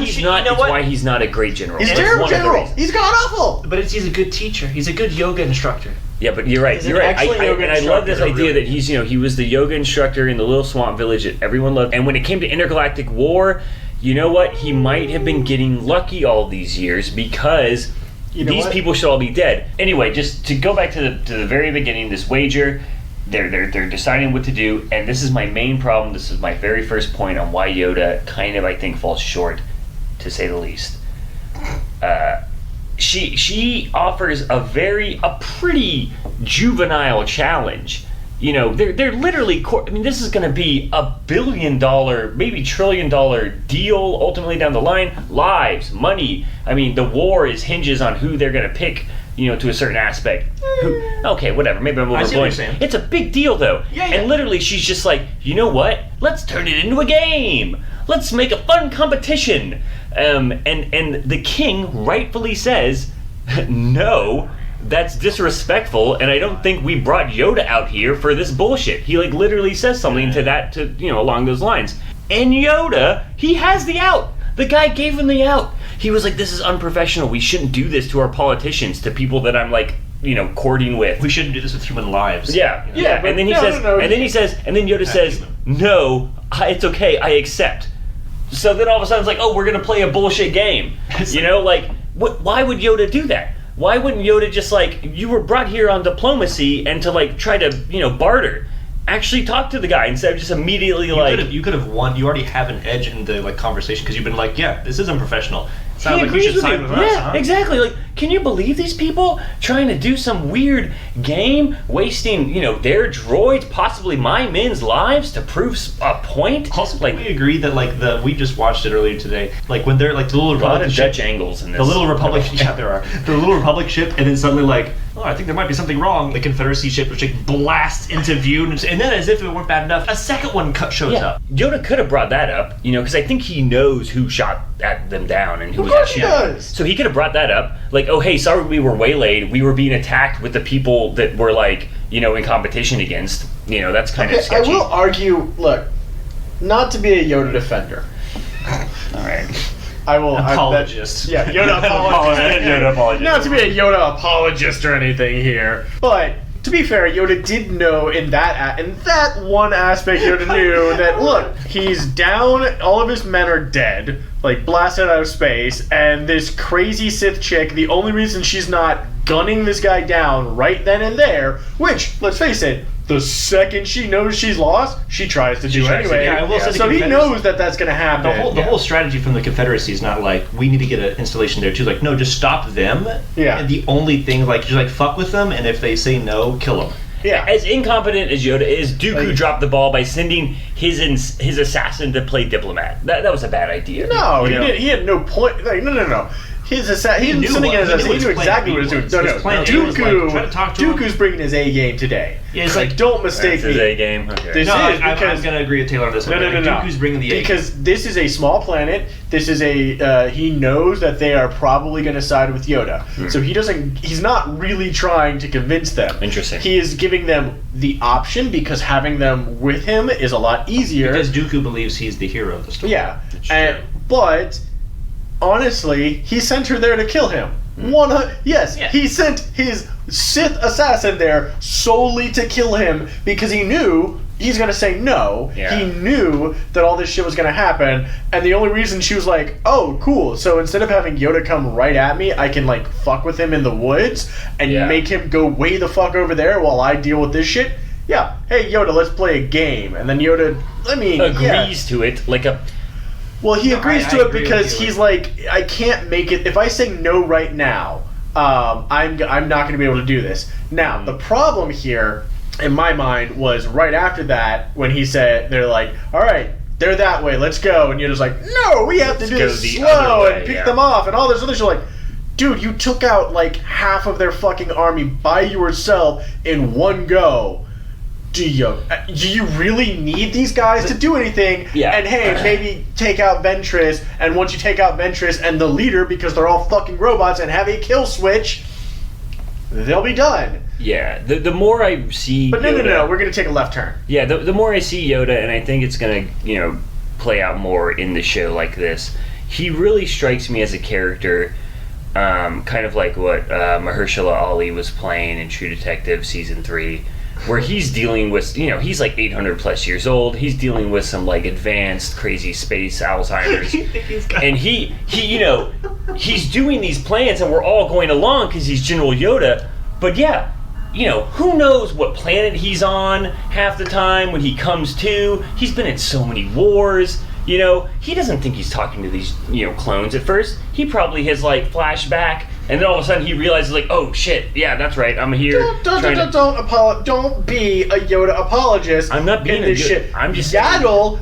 he's not a great general. He's a terrible general. He's god awful. But he's a good teacher. He's a good yoga instructor. Yeah, but you're right. He's an You're right. excellent yoga And I love this instructor, idea really. that he's, he was the yoga instructor in the little swamp village that everyone loved. And when it came to intergalactic war, you know what? He might have been getting lucky all these years because these people should all be dead. Anyway, just to go back to the very beginning, this wager, they're deciding what to do, and this is my main problem. This is my very first point on why Yoda kind of, I think, falls short, to say the least. She offers a pretty juvenile challenge. They're literally. This is going to be $1 billion, maybe $1 trillion deal ultimately down the line. Lives, money. The war hinges on who they're going to pick. To a certain aspect. Okay, whatever. Maybe I'm overblowing. It's a big deal, though. Yeah. And literally, she's just like, you know what? Let's turn it into a game. Let's make a fun competition. And the king rightfully says, no, that's disrespectful, and I don't think we brought Yoda out here for this bullshit. He literally says something along those lines. And Yoda, he has the out. The guy gave him the out. He was like, this is unprofessional. We shouldn't do this to our politicians, to people that I'm courting with. We shouldn't do this with human lives. Yeah. And then Yoda says, no, it's okay, I accept. So then all of a sudden it's like, oh, we're gonna play a bullshit game. Why would Yoda do that? Why wouldn't Yoda just you were brought here on diplomacy and to try to barter? Actually talk to the guy instead of just immediately you could have won. You already have an edge in the conversation because you've been yeah, this is unprofessional. Sounds like we should side with us, huh? Exactly. Can you believe these people trying to do some weird game, wasting their droids, possibly my men's lives to prove a point? Also, we agree that we just watched it earlier today. When they're the little Republic ship, Dutch angles in this. The little Republic, yeah, there are the little Republic ship, and then suddenly oh, I think there might be something wrong. The Confederacy ship which blasts into view, and then as if it weren't bad enough, a second one shows up. Yoda could have brought that up, because I think he knows who shot at them down and who was actually does. So he could have brought that up, oh hey, sorry we were waylaid, we were being attacked with the people that were in competition against. That's kind of sketchy. I will argue, look, not to be a Yoda defender. All right. I will. Apologist. Yoda apologist. Yoda apologist. Not to be a Yoda apologist or anything here, but to be fair, Yoda did know in that one aspect. Yoda knew that look, he's down. All of his men are dead, blasted out of space, and this crazy Sith chick. The only reason she's not gunning this guy down right then and there, which let's face it. The second she knows she's lost, she tries to do anyway. So he knows that that's going to happen. The whole strategy from the Confederacy is not we need to get an installation there too. No, just stop them. Yeah. And the only thing, just fuck with them, and if they say no, kill them. Yeah. As incompetent as Yoda is, Dooku dropped the ball by sending his assassin to play diplomat. That was a bad idea. No, he had no point. No. He knew exactly what he was doing. Dooku's bringing his A game today. Yeah, it's don't mistake me. His A game. Okay. I'm going to agree with Taylor on this one. No. Dooku's bringing the A game. Because this is a small planet. This is he knows that they are probably going to side with Yoda. So he's not really trying to convince them. Interesting. He is giving them the option because having them with him is a lot easier. Because Dooku believes he's the hero of the story. Yeah. But honestly, he sent her there to kill him. He sent his Sith assassin there solely to kill him because he knew he's going to say no. Yeah. He knew that all this shit was going to happen, and the only reason she was like, oh, cool, so instead of having Yoda come right at me, I can, fuck with him in the woods and make him go way the fuck over there while I deal with this shit. Yeah, hey, Yoda, let's play a game. And then Yoda, agrees to it Well, he agrees to it because he's I can't make it. If I say no right now, I'm not going to be able to do this. Now, the problem here, in my mind, was right after that when he said, they're all right, they're that way, let's go. And Yoda's no, we have to do this slow and pick them off and all this other shit. Dude, you took out half of their fucking army by yourself in one go. Do you really need these guys to do anything? Yeah. And hey, maybe take out Ventress, and once you take out Ventress and the leader, because they're all fucking robots, and have a kill switch, they'll be done. Yeah. The more I see But no, we're going to take a left turn. Yeah, the more I see Yoda, and I think it's going to, play out more in the show like this, he really strikes me as a character kind of like what Mahershala Ali was playing in True Detective season 3, where he's dealing with, he's like 800 plus years old. He's dealing with some like advanced, crazy space Alzheimer's, and he's doing these plans, and we're all going along because he's General Yoda. But yeah, who knows what planet he's on half the time when he comes to. He's been in so many wars. He doesn't think he's talking to these, clones at first. He probably has like flashback, and then all of a sudden he realizes like, oh shit, yeah, that's right, I'm here. Don't be a Yoda apologist. I'm not being this shit. I'm just Yaddle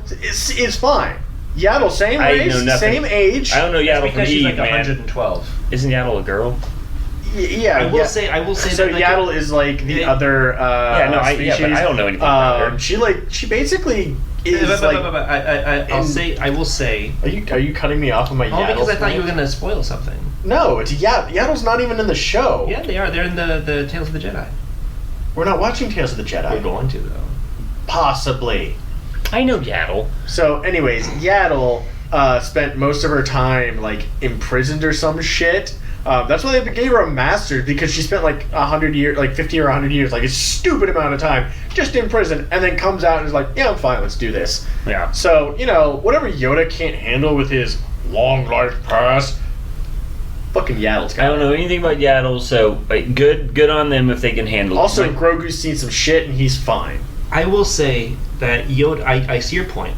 is fine. Yaddle, same race, same age. I don't know Yaddle from she's Eve, like man. 112. Isn't Yaddle a girl? Yeah, I will say so that Yaddle is like the other species. but I don't know anything about her. She basically is like. I will say. Are you cutting me off on my Yaddle? Because I thought you were gonna spoil something. No, it's Yaddle's not even in the show. Yeah, they are. They're in the Tales of the Jedi. We're not watching Tales of the Jedi. We're going to though. Possibly. I know Yaddle. So, anyways, Yaddle spent most of her time like imprisoned or some shit. That's why they gave her a master's, because she spent like 100 years, like 50 or 100 years, like a stupid amount of time just in prison, and then comes out and is like, yeah, I'm fine, let's do this. Yeah. So, whatever Yoda can't handle with his long life past, fucking Yaddle's got I don't know anything about Yaddle, so good on them if they can handle Also, it. Grogu's seen some shit, and he's fine. I will say that Yoda. I see your point,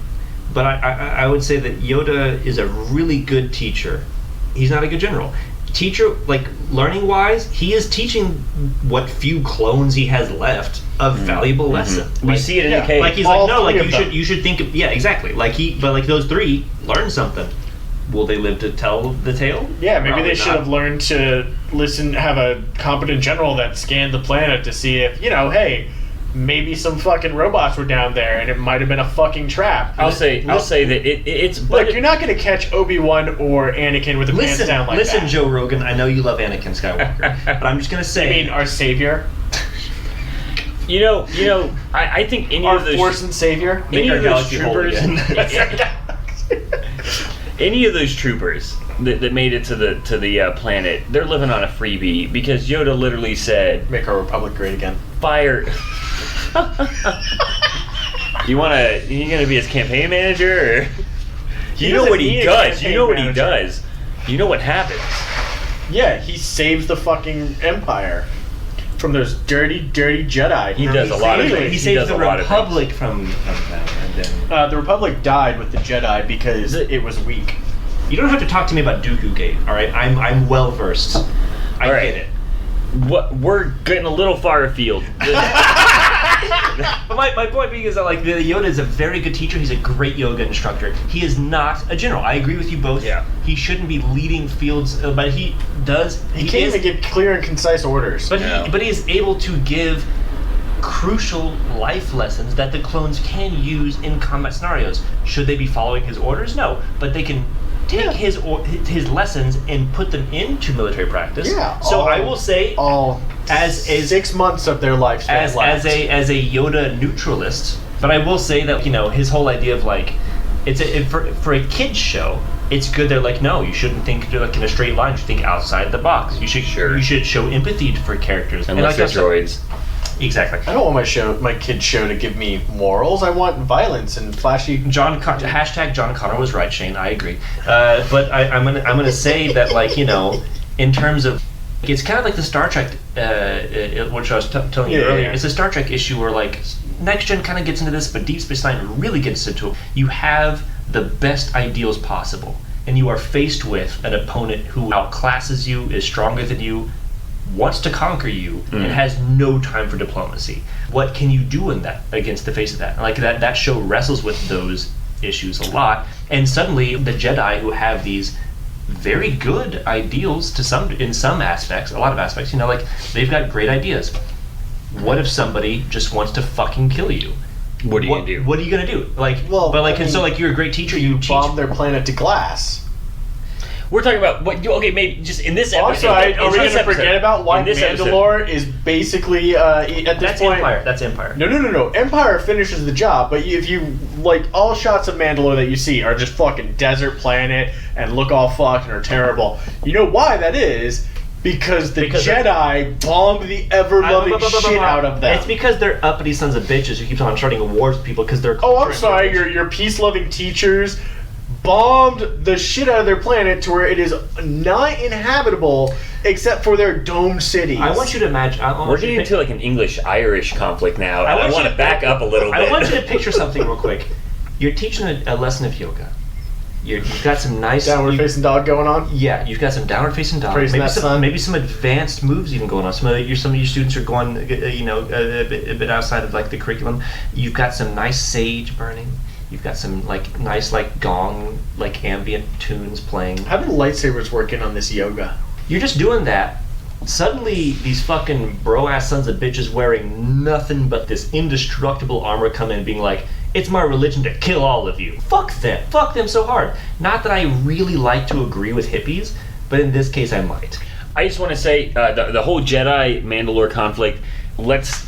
but I would say that Yoda is a really good teacher. He's not a good general. Teacher, like learning wise, he is teaching what few clones he has left a valuable lesson. We see it in the cave. Like he's All like, no, like three of you should think of, yeah, exactly. But those 3 learn something. Will they live to tell the tale? Yeah, maybe Probably they should not. have learned to have a competent general that scanned the planet to see if, hey, maybe some fucking robots were down there and it might have been a fucking trap. I'll say that it's. Look, you're not going to catch Obi-Wan or Anakin with the pants down like that. Listen, Joe Rogan, I know you love Anakin Skywalker, but I'm just going to say... I mean, our savior? I think any Our of those... force and savior? Any Make of our those galaxy whole troopers... Any of those troopers that made it to the planet, they're living on a freebie, because Yoda literally said... Make our republic great again. Fire... You gonna be his campaign manager? Or? You know what he does. You know what he does. You know what happens. Yeah, he saves the fucking Empire from those dirty, dirty Jedi. He does a lot of things. He saves does the a lot of Republic from them, and then... The Republic died with the Jedi because it was weak. You don't have to talk to me about Dooku Gate, all right? I'm well versed. I get it. What we're getting a little far afield. But my point being is that like Yoda is a very good teacher. He's a great yoga instructor. He is not a general. I agree with you both. Yeah. He shouldn't be leading fields, but he does. He can't even give clear and concise orders. But he is able to give crucial life lessons that the clones can use in combat scenarios. Should they be following his orders? No, but they can take his lessons and put them into military practice. Yeah. So I will say, as 6 months of their lifespan as a Yoda neutralist, but I will say that his whole idea of like for a kids show, it's good. They're like, no, you shouldn't think like in a straight line. You should think outside the box. You should show empathy for characters. Unless they're droids. Exactly. I don't want my kid's show to give me morals. I want violence and flashy. Hashtag John Connor was right, Shane. I agree. But I'm gonna say that in terms of, it's kind of like the Star Trek, which I was telling you earlier. Yeah. It's a Star Trek issue where Next Gen kind of gets into this, but Deep Space Nine really gets into it. You have the best ideals possible, and you are faced with an opponent who outclasses you, is stronger than you, wants to conquer you, and has no time for diplomacy. What can you do against the face of that? That show wrestles with those issues a lot, and suddenly the Jedi, who have these very good ideals in some aspects, a lot of aspects, they've got great ideas. What if somebody just wants to fucking kill you? What are you gonna do? What are you gonna do? So you're a great teacher. You teach. Bomb their planet to glass. We're talking about okay, maybe just in this episode. Also, are we going to episode, forget about why in this Mandalore is basically at this That's point? Empire. That's Empire. No. Empire finishes the job, but if you like, all shots of Mandalore that you see are just fucking desert planet and look all fucked and are terrible. You know why that is? Because the Jedi bombed the ever-loving shit out of them. It's because they're uppity sons of bitches who keep on starting wars with people because they're... Oh, I'm sorry, your peace-loving teachers bombed the shit out of their planet to where it is not inhabitable except for their domed cities. I want you to imagine... We're getting into like an English-Irish conflict now. I want to back up a little bit. I want you to picture something real quick. You're teaching a lesson of yoga. You've got some nice... Downward facing dog going on? Yeah, you've got some downward facing dog. Maybe some advanced moves even going on. Some of your students are going, a bit outside of like the curriculum. You've got some nice sage burning. You've got some like nice like gong, like ambient tunes playing. How do lightsabers work in on this yoga? You're just doing that. Suddenly, these fucking bro-ass sons of bitches wearing nothing but this indestructible armor come in being like, it's my religion to kill all of you. Fuck them. Fuck them so hard. Not that I really like to agree with hippies, but in this case I might. I just want to say, the whole Jedi-Mandalore conflict, because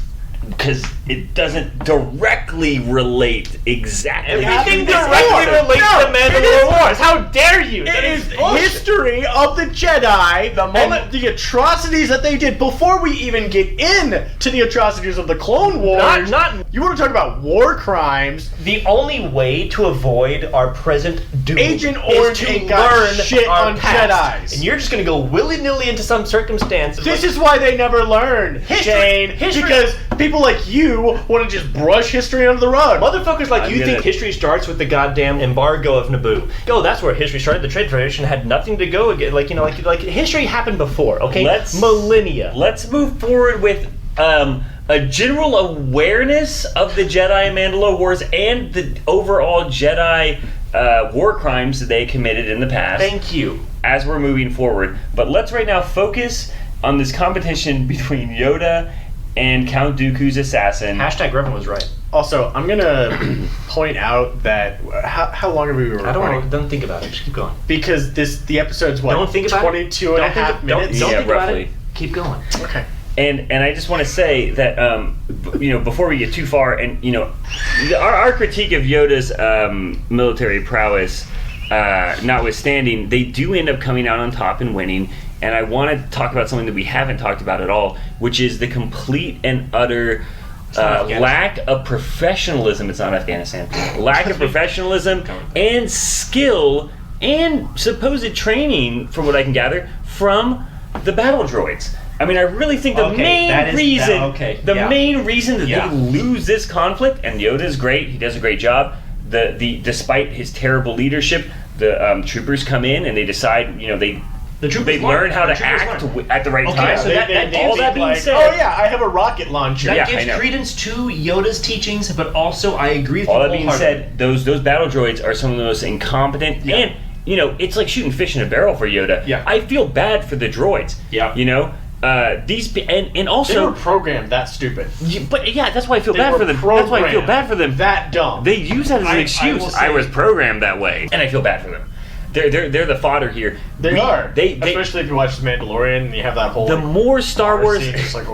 it doesn't directly relate exactly. Everything directly relates to Mandalorian Wars. How dare you? It is history of the Jedi, and the atrocities that they did before we even get into the atrocities of the Clone Wars. You want to talk about war crimes? The only way to avoid our present doom Agent is Orange to ain't got learn shit our on past. Jedis. And you're just going to go willy-nilly into some circumstance. This is why they never learn, Shane. Because people like you want to just brush history under the rug. Motherfuckers like you think history starts with the goddamn embargo of Naboo. Yo, that's where history started. The Trade Federation had nothing to go against. Like history happened before, okay? Millennia. Let's move forward with a general awareness of the Jedi and Mandalore Wars and the overall Jedi war crimes that they committed in the past. Thank you. As we're moving forward. But let's right now focus on this competition between Yoda and Count Dooku's assassin. Hashtag Reverend was right. Also, I'm gonna point out that how long have we been recording? Don't think about it. Just keep going. Because the episode's what? Don't think about 22 and a half minutes? Don't think roughly. about it. Keep going. Okay. And I just want to say that before we get too far, and our critique of Yoda's military prowess notwithstanding, they do end up coming out on top and winning. And I want to talk about something that we haven't talked about at all, which is the complete and utter lack of professionalism. It's not Afghanistan. Lack of professionalism and skill and supposed training, from what I can gather, from the battle droids. I mean, I really think the main reason that they lose this conflict, and Yoda's great, he does a great job. Despite his terrible leadership, the troopers come in and they decide, they learn how to act at the right time. So that being said, oh yeah, I have a rocket launcher. That gives credence to Yoda's teachings, but also I agree with you. All that being said, those battle droids are some of the most incompetent, and it's like shooting fish in a barrel for Yoda. Yeah. I feel bad for the droids. Yeah. These and also they were programmed that stupid. But yeah, that's why I feel bad for them. That's why I feel bad for them. That dumb. They use that as an excuse. I was programmed that way, and I feel bad for them. They're the fodder here. They are. Especially if you watch The Mandalorian and you have that whole. The more Star Wars, it's like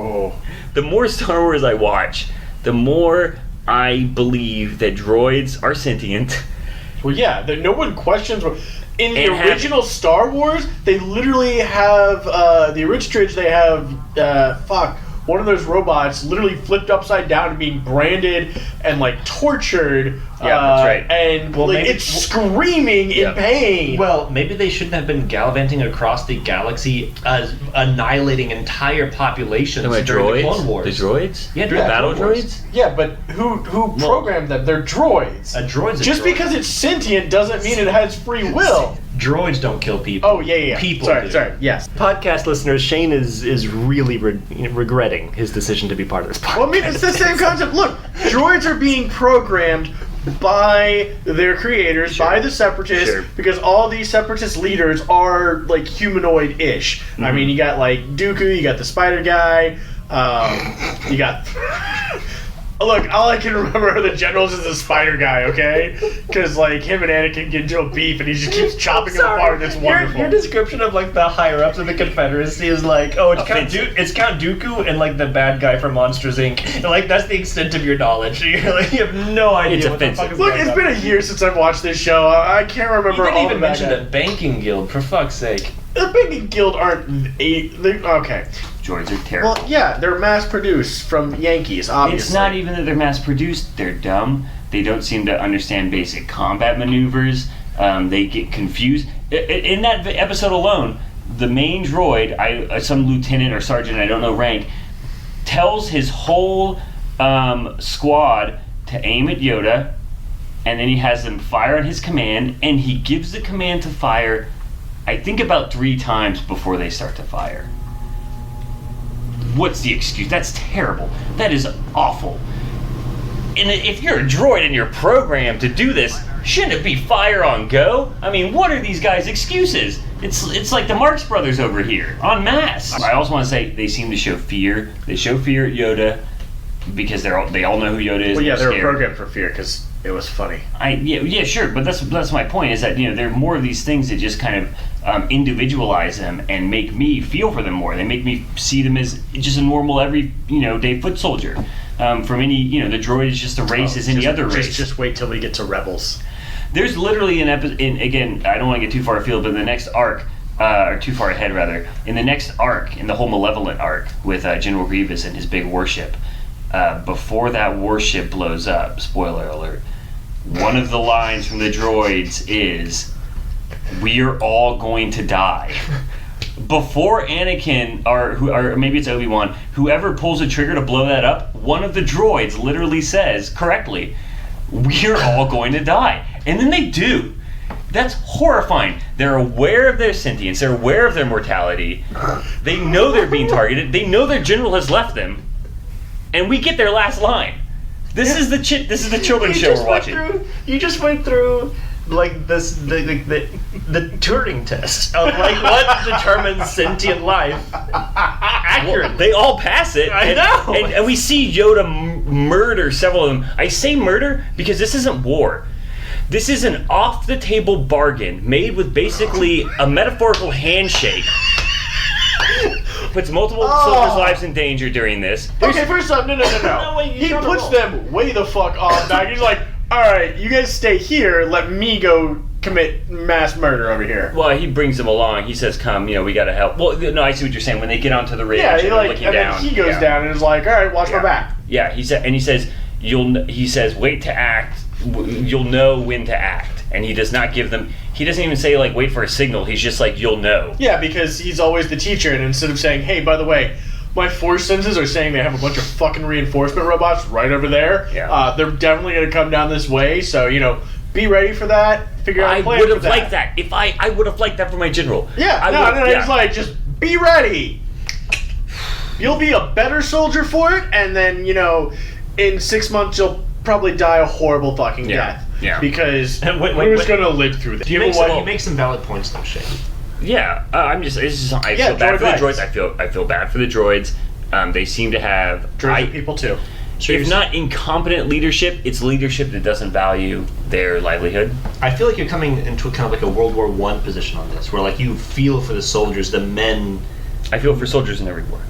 the more Star Wars I watch, the more I believe that droids are sentient. Well, yeah, no one questions. In the original Star Wars, they literally have the Original. They have one of those robots literally flipped upside down and being branded and like tortured. Yeah, that's right. And it's screaming in pain. Well, maybe they shouldn't have been gallivanting across the galaxy, annihilating entire populations during the Clone Wars. The droids? Yeah, the battle droids? Yeah, but who programmed them? They're droids. Just because it's sentient doesn't mean it has free will. Droids don't kill people. Oh, yeah. People Sorry, do. Yes. Podcast listeners, Shane is really regretting his decision to be part of this podcast. Well, I mean, it's the same concept. Look, droids are being programmed by their creators, by the Separatists, because all these Separatist leaders are, like, humanoid-ish. Mm-hmm. I mean, you got, like, Dooku, you got the spider guy, you got... Look, all I can remember are the generals is the spider guy, okay? Because, like, him and Anakin get into a beef, and he just keeps chopping them apart, and it's wonderful. Your description of, like, the higher-ups of the Confederacy is like, oh, it's Count Dooku and, like, the bad guy from Monsters, Inc. And, like, that's the extent of your knowledge. You're like, you have no idea It's what the fuck offensive. is Look, going it's on. been a year since I've watched this show. I can't remember You didn't all even the bad mention guys. the banking guild, for fuck's sake. The Banking Guild aren't okay. Droids are terrible. Well, yeah, they're mass-produced from Yankees, obviously. It's not even that they're mass-produced. They're dumb. They don't seem to understand basic combat maneuvers. They get confused. In that episode alone, the main droid, some lieutenant or sergeant, I don't know rank, tells his whole squad to aim at Yoda, and then he has them fire on his command, and he gives the command to fire, I think, about 3 times before they start to fire. What's the excuse? That's terrible. That is awful. And if you're a droid and you're programmed to do this, shouldn't it be fire on go? I mean, what are these guys' excuses? It's like the Marx Brothers over here, en masse. I also want to say they seem to show fear. They show fear at Yoda because they all know who Yoda is. Well, yeah, they were scared. programmed for fear because it was funny. Yeah, sure, but that's my point. Is that there are more of these things that just kind of individualize them and make me feel for them more. They make me see them as just a normal every day foot soldier. From any the droid is just a race as any other race. Just wait till we get to Rebels. There's literally an episode. Again, I don't want to get too far afield, but in the next arc, or too far ahead rather, in the next arc, in the whole Malevolent arc with General Grievous and his big warship. Before that warship blows up, spoiler alert, one of the lines from the droids is, "We're all going to die." Before Anakin, or maybe it's Obi-Wan, whoever pulls the trigger to blow that up, one of the droids literally says, correctly, "We're all going to die." And then they do. That's horrifying. They're aware of their sentience. They're aware of their mortality. They know they're being targeted. They know their general has left them. And we get their last line. This is the children's show we're watching. You just went through like the Turing test of like what determines sentient life accurately. Well, they all pass it. I know. And we see Yoda murder several of them. I say murder because this isn't war. This is an off-the-table bargain made with basically a metaphorical handshake. Puts multiple soldiers' lives in danger during this. Okay, first off, no. No, wait, He you're on a puts roll. them way the fuck off back. He's like, alright, you guys stay here, let me go commit mass murder over here. Well, he brings them along. He says, "Come, we gotta help." Well, no, I see what you're saying. When they get onto the ridge Yeah, and he they're like, looking and down, then he goes down and is like, alright, watch my back. Yeah, he says, he says, "Wait to act. You'll know when to act." And he does not give them. He doesn't even say like, "Wait for a signal." He's just like, "You'll know." Yeah, because he's always the teacher, and instead of saying, hey, by the way, my force senses are saying they have a bunch of fucking reinforcement robots right over there. Yeah. They're definitely going to come down this way, so, be ready for that. Figure out I a plan would for have that. liked that. If I would have liked that for my general. Yeah, no, he's like, just be ready. You'll be a better soldier for it, and then, in 6 months you'll probably die a horrible fucking death. Yeah. Because Wait, who's going to live through this? He makes some valid points though, Shane. Yeah, I feel bad for the droids. I feel bad for the droids. They seem to have Droids are people too. if not incompetent leadership, it's leadership that doesn't value their livelihood. I feel like you're coming into kind of like a World War I position on this, where like you feel for the soldiers, the men. I feel for soldiers in every war.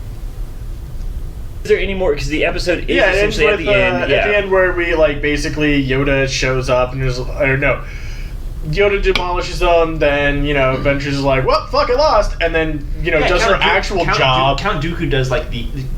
Is there any more? Because the episode is Yeah, it ends essentially with, at the end. At the end where we basically Yoda shows up and Yoda demolishes them. Then Ventress is like, well, fuck, I lost, and then does her actual job. Count Dooku does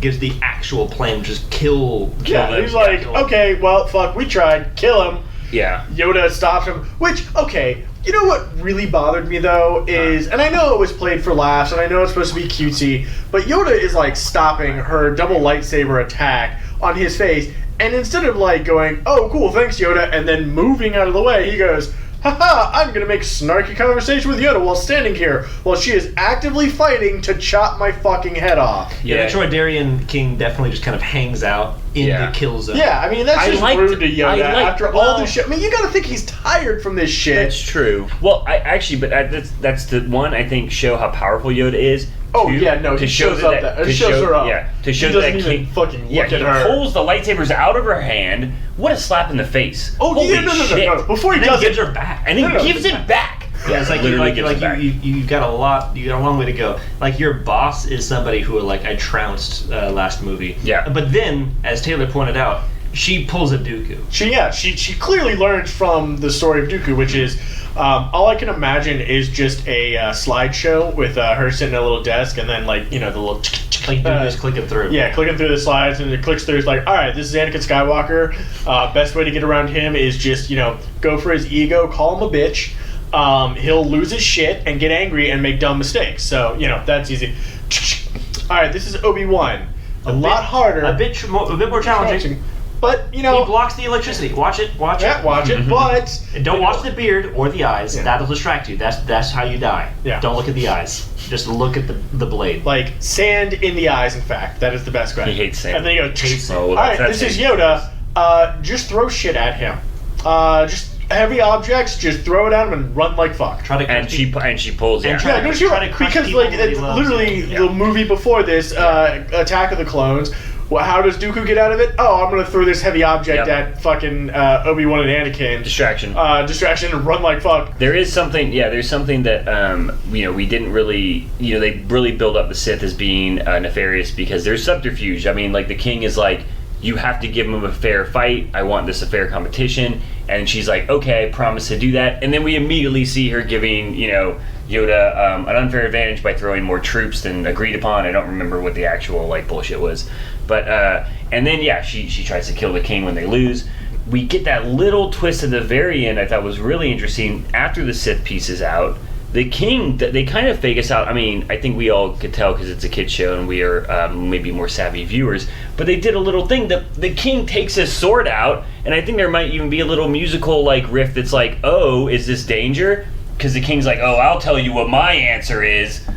gives the actual plan, which is kill them. He's like, kill them. okay, well, fuck, we tried, kill him. Yeah. Yoda stopped him. Which, okay, you know what really bothered me though is, and I know it was played for laughs, and I know it's supposed to be cutesy, but Yoda is stopping her double lightsaber attack on his face, and instead of going, oh cool, thanks Yoda, and then moving out of the way, he goes, haha, I'm gonna make snarky conversation with Yoda while standing here, while she is actively fighting to chop my fucking head off. Yeah, the Troydarian king definitely just kind of hangs out in the kill zone. Yeah, I mean, that's just rude to Yoda after all well, this shit. I mean, you gotta think he's tired from this shit. That's true. Well, that's the one I think show how powerful Yoda is, Oh yeah, no, he shows up. He shows her up. Yeah, to show he that doesn't even fucking look at her. He pulls the lightsabers out of her hand. What a slap in the face! Oh Holy yeah, no. Before he and does then gives it, her back. and then gives it back. Yeah, it's like you've got a long way to go. Like your boss is somebody who like I trounced last movie. Yeah. But then, as Taylor pointed out, she pulls a Dooku. She clearly learned from the story of Dooku, which is all I can imagine is just a slideshow with her sitting at a little desk, and then like the little like Dooku's clicking through. Yeah, clicking through the slides, and it clicks through. It's like, all right, this is Anakin Skywalker. Best way to get around him is just go for his ego, call him a bitch. He'll lose his shit and get angry and make dumb mistakes. So that's easy. All right, this is Obi-Wan. A lot harder, a bit more challenging. But he blocks the electricity. Watch it. Yeah, watch it. But and don't watch the beard or the eyes. Yeah. That'll distract you. That's how you die. Yeah. Don't look at the eyes. Just look at the blade. Like sand in the eyes. In fact, that is the best way. He hates sand. And then he goes. All right, this is Yoda. Just throw shit at him. Just heavy objects. Just throw it at him and run like fuck. And she pulls. And yeah, no, you're right. Because like it's literally the movie before this, Attack of the Clones. Well, how does Dooku get out of it? Oh, I'm gonna throw this heavy object at fucking Obi-Wan and Anakin. Distraction, and run like fuck. There's something that we didn't really, they really build up the Sith as being nefarious because there's subterfuge. I mean, like the King is like, you have to give him a fair fight. I want this a fair competition, and she's like, okay, I promise to do that. And then we immediately see her giving Yoda an unfair advantage by throwing more troops than agreed upon. I don't remember what the actual bullshit was. But and then she tries to kill the King when they lose. We get that little twist at the very end I thought was really interesting. After the Sith piece is out, the King, they kind of fake us out. I mean, I think we all could tell because it's a kid's show and we are maybe more savvy viewers. But they did a little thing. The King takes his sword out, and I think there might even be a little musical riff that's like, oh, is this danger? Because the King's like, oh, I'll tell you what my answer is.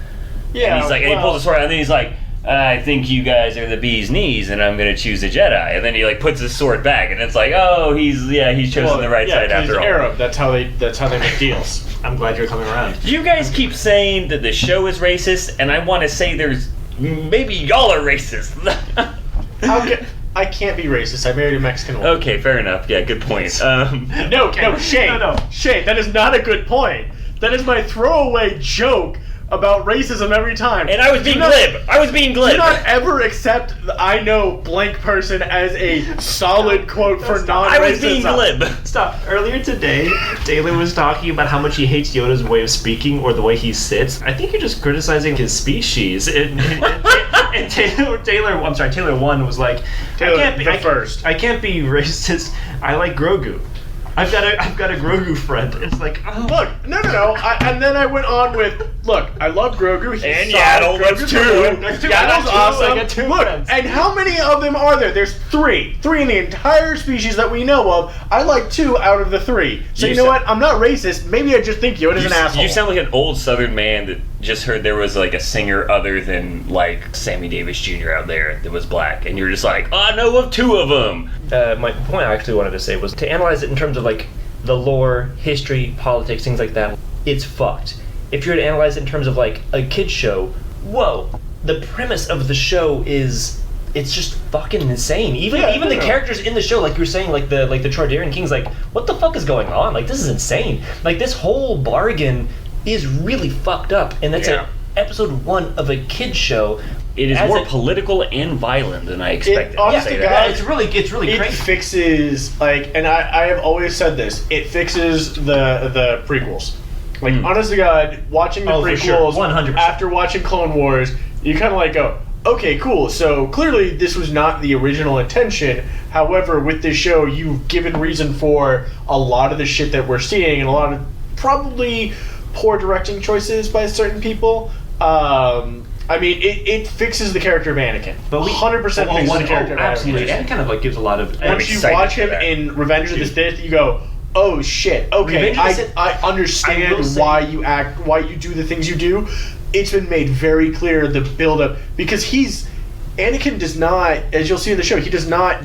Yeah, and he's like, and he pulls the sword out, and then he's like, I think you guys are the bee's knees, and I'm going to choose a Jedi. And then he puts his sword back, and it's like, oh, he's chosen the right side after all. Arab. That's how they make deals. I'm glad you're coming around. You guys keep saying that the show is racist, and I want to say maybe y'all are racist. I can't be racist. I married a Mexican woman. Okay, fair enough. Yeah, good point. No, Shane. No. Shane, that is not a good point. That is my throwaway joke about racism every time. And I was being glib. Do not ever accept I know blank person as a solid quote for non-racism. I was being glib. Stop. Earlier today, Taylor was talking about how much he hates Yoda's way of speaking or the way he sits. I think you're just criticizing his species. And Taylor 1 was like, I can't be racist. I like Grogu. I've got a Grogu friend. It's like, oh. Look, no. And then I went on with, look, I love Grogu. He's and Yaddle, that's two. Yaddle's awesome. I got two look, friends. and how many of them are there? There's three. Three in the entire species that we know of. I like 2 out of the 3. So you know what? I'm not racist. Maybe I just think Yoda's an asshole. You sound like an old Southern man that just heard there was a singer other than Sammy Davis Jr. out there that was black, and you're just like, oh, I know of 2 of them. My point I actually wanted to say was to analyze it in terms of the lore, history, politics, things like that. It's fucked. If you're to analyze it in terms of a kid's show, whoa, the premise of the show is it's just fucking insane. Even the characters in the show, like you were saying, the Chardarian King's what the fuck is going on? This is insane. This whole bargain is really fucked up, and that's episode 1 of a kid's show. It is more political and violent than I expected. Honestly, it's really crazy. It fixes and I have always said this. It fixes the prequels. Honest to God, watching the prequels, sure. 100%. After watching Clone Wars, you kind of go, okay, cool. So clearly this was not the original intention. However, with this show, you've given reason for a lot of the shit that we're seeing and a lot of probably poor directing choices by certain people. It fixes the character of Anakin. But 100% fixes the character of Anakin. Absolutely. And kind of gives a lot of... Once you watch him in Revenge of the Sith, you go, oh shit, okay, I understand why you act, why you do the things you do. It's been made very clear, the build-up, because Anakin does not, as you'll see in the show, he's not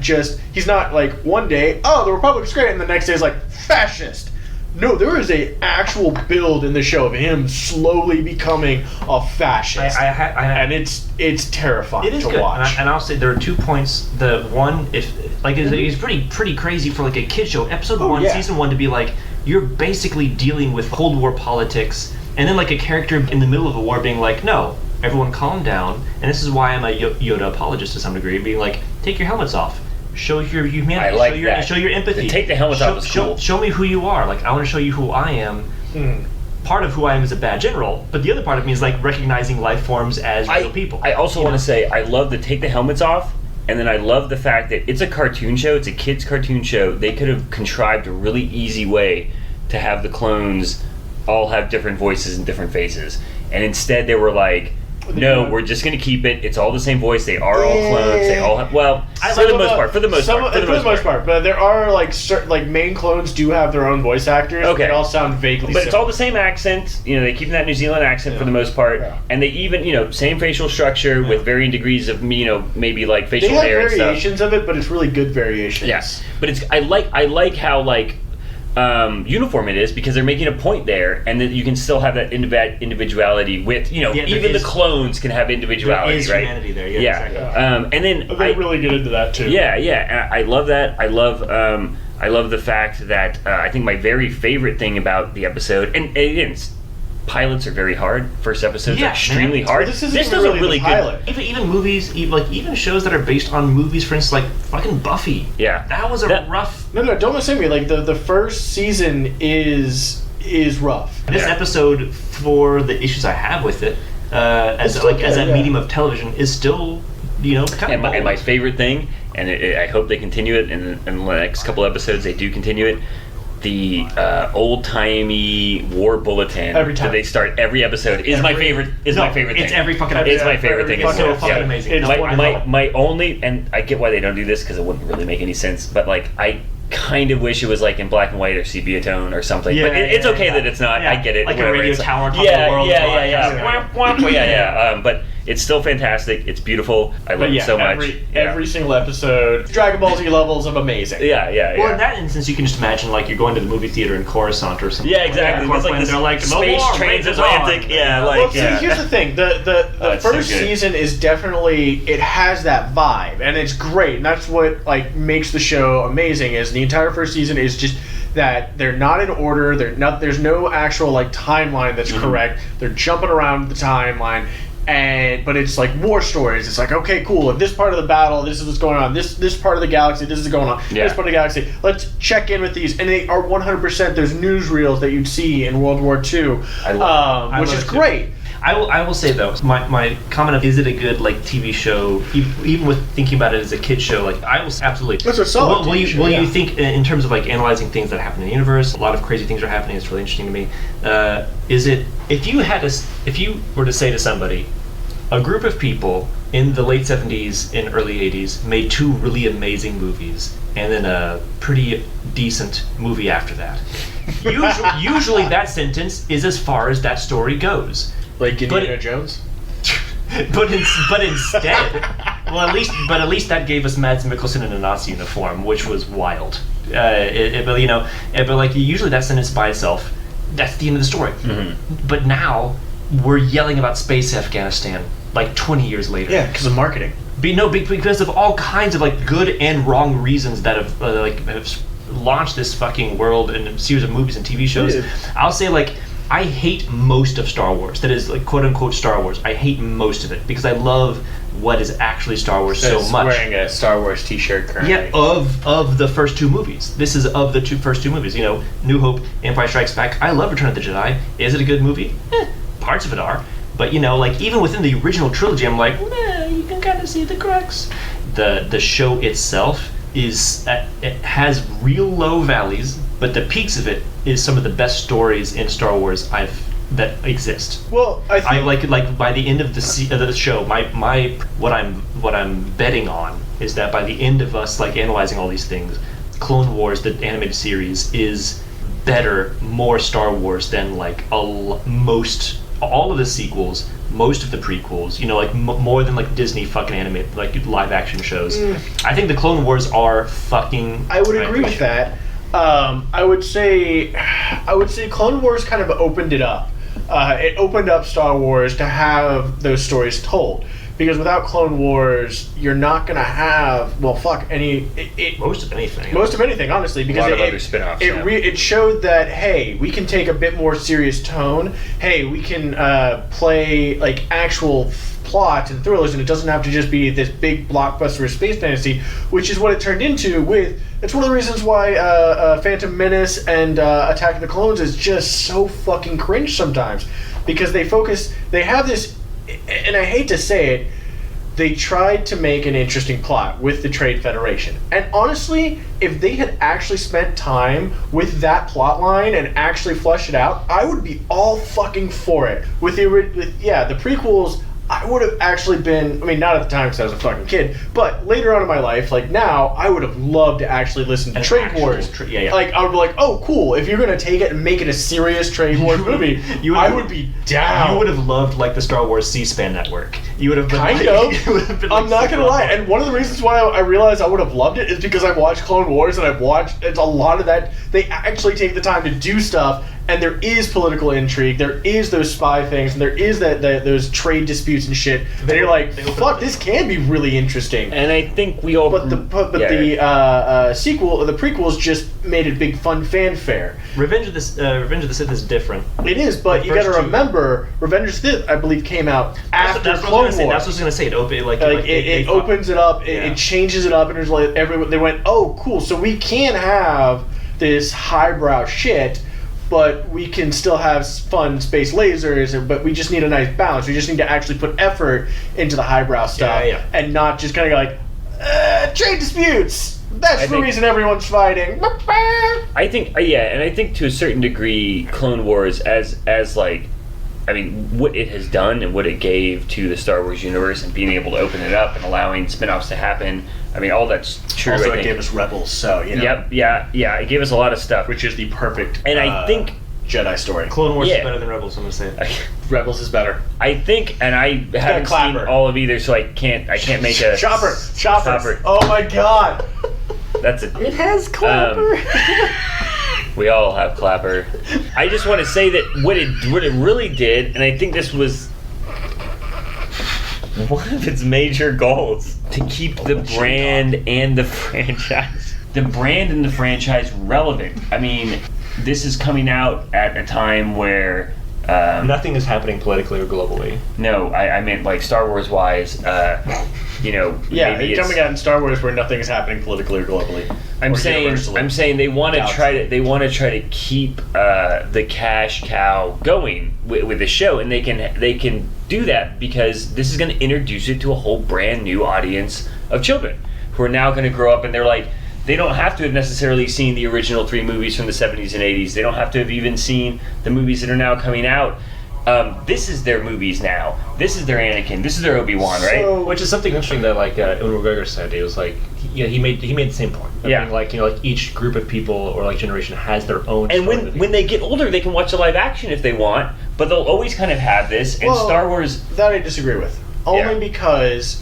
one day, oh, the Republic's great, and the next day is fascist. No, there is a actual build in the show of him slowly becoming a fascist, and it's terrifying it is to good. watch. And I'll say there are 2 points. The one, if like, he's pretty crazy for like a kid show. Episode 1, yeah. season 1, to be like, you're basically dealing with Cold War politics, and then like a character in the middle of a war being like, no, everyone calm down. And this is why I'm a Yoda apologist to some degree, being like, take your helmets off. Show your humanity. I like that. Show your empathy. The take the helmets off is cool. Show me who you are. Like, I want to show you who I am. Part of who I am is a bad general, but the other part of me is like recognizing life forms as real people. I also want to say I love the take the helmets off, and then I love the fact that it's a cartoon show. It's a kids' cartoon show. They could have contrived a really easy way to have the clones all have different voices and different faces, and instead they were like, no, we're just going to keep it. It's all the same voice. They are all clones. They all have, for the most part. But there are like certain, like main clones do have their own voice actors. Okay. They all sound vaguely But similar. it's all the same accent. You know, they keep that New Zealand accent for the most part. Yeah. And they even, same facial structure with varying degrees of, maybe like facial They have hair and stuff. variations of it, but it's really good variations. Yes. But I like how like uniform it is, because they're making a point there, and that you can still have that individuality with even the clones can have individuality, there is right? humanity there, Exactly. And then They're really good into that too. yeah, and I love that. I love the fact that I think my very favorite thing about the episode, and again, pilots are very hard. First episode's extremely hard. Well, this does isn't a really really the pilot. good. Even movies, even shows that are based on movies, for instance, like fucking Buffy. Yeah. That was a rough. No, don't listen to me. Like the first season is rough. This episode, for the issues I have with it, as a medium of television, is still kind of. And my favorite thing, and I hope they continue it in the next couple episodes. They do continue it. The old-timey war bulletin every time that they start every episode is my favorite. My favorite thing. It's every fucking episode. It's my favorite thing. It's so fucking amazing. It's my only, and I get why they don't do this because it wouldn't really make any sense. But like I kind of wish it was like in black and white or sepia tone or something. Yeah, but it's okay that it's not. Yeah. I get it. Like whatever. a radio It's tower on top of the world. But it's still fantastic. It's beautiful. I love it so much. Every single episode, Dragon Ball Z levels of amazing. Yeah. Well, in that instance, you can just imagine like you're going to the movie theater in Coruscant or something. Yeah, exactly. It's like this they're like space transatlantic. Yeah, Well, see, here's the thing. The first so good. season is definitely, it has that vibe, and it's great. And that's what like makes the show amazing. Is the entire first season is just that they're not in order. There's no actual like timeline that's correct. They're jumping around the timeline. But it's like war stories. It's like, okay, cool. At this part of the battle, this is what's going on. This part of the galaxy, this is going on. Yeah. This part of the galaxy. Let's check in with these, and they are 100%. There's newsreels that you'd see in World War II, which is great. I will say though, my comment of is it a good like TV show, even with thinking about it as a kid show, like I will absolutely. It's a solid TV show, you think in terms of like analyzing things that happen in the universe? A lot of crazy things are happening. It's really interesting to me. Is it if you were to say to somebody, a group of people in the late 70s and early 80s made 2 really amazing movies, and then a pretty decent movie after that. Usually that sentence is as far as that story goes. Like Indiana Jones? but instead, at least that gave us Mads Mikkelsen in a Nazi uniform, which was wild. But like usually that sentence by itself, that's the end of the story. Mm-hmm. But now we're yelling about Space Afghanistan like 20 years later. Yeah, because of marketing. Because of all kinds of like good and wrong reasons that have launched this fucking world in a series of movies and TV shows. Yeah. I'll say like I hate most of Star Wars. That is like quote unquote Star Wars. I hate most of it because I love what is actually Star Wars so much. Wearing a Star Wars T-shirt currently. Yeah, of the first 2 movies. This is of the first two movies. New Hope, Empire Strikes Back. I love Return of the Jedi. Is it a good movie? Parts of it are. But like even within the original trilogy, I'm like, you can kind of see the cracks. The show itself it has real low valleys, but the peaks of it is some of the best stories in Star Wars that exist. Well, I like by the end of the show, what I'm betting on is that by the end of us like analyzing all these things, Clone Wars, the animated series, is better, more Star Wars than like all of the sequels, most of the prequels, like more than like Disney fucking animated like live action shows. I think the Clone Wars are fucking. I would agree with that. I would say Clone Wars kind of opened it up. It opened up Star Wars to have those stories told. Because without Clone Wars, you're not gonna have most of anything. Most of anything, honestly, because a lot of other spin-offs. It showed that, hey, we can take a bit more serious tone. Hey, we can play like actual plot and thrillers, and it doesn't have to just be this big blockbuster space fantasy, which is what it turned into. It's one of the reasons why Phantom Menace and Attack of the Clones is just so fucking cringe sometimes, because they have this. And I hate to say it, they tried to make an interesting plot with the Trade Federation. And honestly, if they had actually spent time with that plot line and actually fleshed it out, I would be all fucking for it. With the prequels, I would have actually been, I mean, not at the time because I was a fucking kid, but later on in my life, like now, I would have loved to actually listen to Trade Wars. Like, I would be like, oh, cool, if you're going to take it and make it a serious Trade Wars movie, I would be down. You would have loved, like, the Star Wars C-SPAN network. You would have been kind of. I'm not going to lie. And one of the reasons why I realized I would have loved it is because I watched Clone Wars, and it's a lot of that. They actually take the time to do stuff. And there is political intrigue, there is those spy things, and there is those trade disputes and shit. And you're like, fuck, this can be really interesting. And I think we all. The prequels just made it big fun fanfare. Revenge of the Sith is different. It is, but you got to remember, Revenge of the Sith, I believe, came out after Clone Wars. That's what I was gonna say. It opens it up, it changes it up, and there's like they went, oh, cool, so we can have this highbrow shit. But we can still have fun space lasers, but we just need a nice balance. We just need to actually put effort into the highbrow stuff and not just kind of go like, trade disputes! That's the reason everyone's fighting. I think, and I think to a certain degree, Clone Wars, as like, I mean, what it has done and what it gave to the Star Wars universe and being able to open it up and allowing spin-offs to happen, I mean, all that's true. Also, it gave us Rebels, so, you know. Yep, it gave us a lot of stuff. Which is the perfect I think Jedi story. Clone Wars is better than Rebels, I'm going to say. Rebels is better. I think, and I haven't seen all of either, so I can't make a... Chopper. Oh my god. That's it. It has Clapper. We all have Clapper. I just want to say that what it really did, and I think this was one of its major goals, to keep the brand and the franchise. The brand and the franchise relevant. I mean, this is coming out at a time where... nothing is happening politically or globally. No, I meant like Star Wars wise, you know. Yeah, it's coming out in Star Wars where nothing is happening politically or globally. I'm saying they want to try to keep the cash cow going with the show, and they can do that because this is going to introduce it to a whole brand new audience of children who are now going to grow up, and they're like, they don't have to have necessarily seen the original 3 movies from the 70s and 80s. They don't have to have even seen the movies that are now coming out. This is their movies now. This is their Anakin. This is their Obi-Wan, right? So, which is something interesting that like Ewan McGregor said. It was like, he made the same point. Being like, like each group of people or like generation has their own. And when they get older, they can watch the live action if they want, but they'll always kind of have this. And Star Wars, that I disagree with, only because.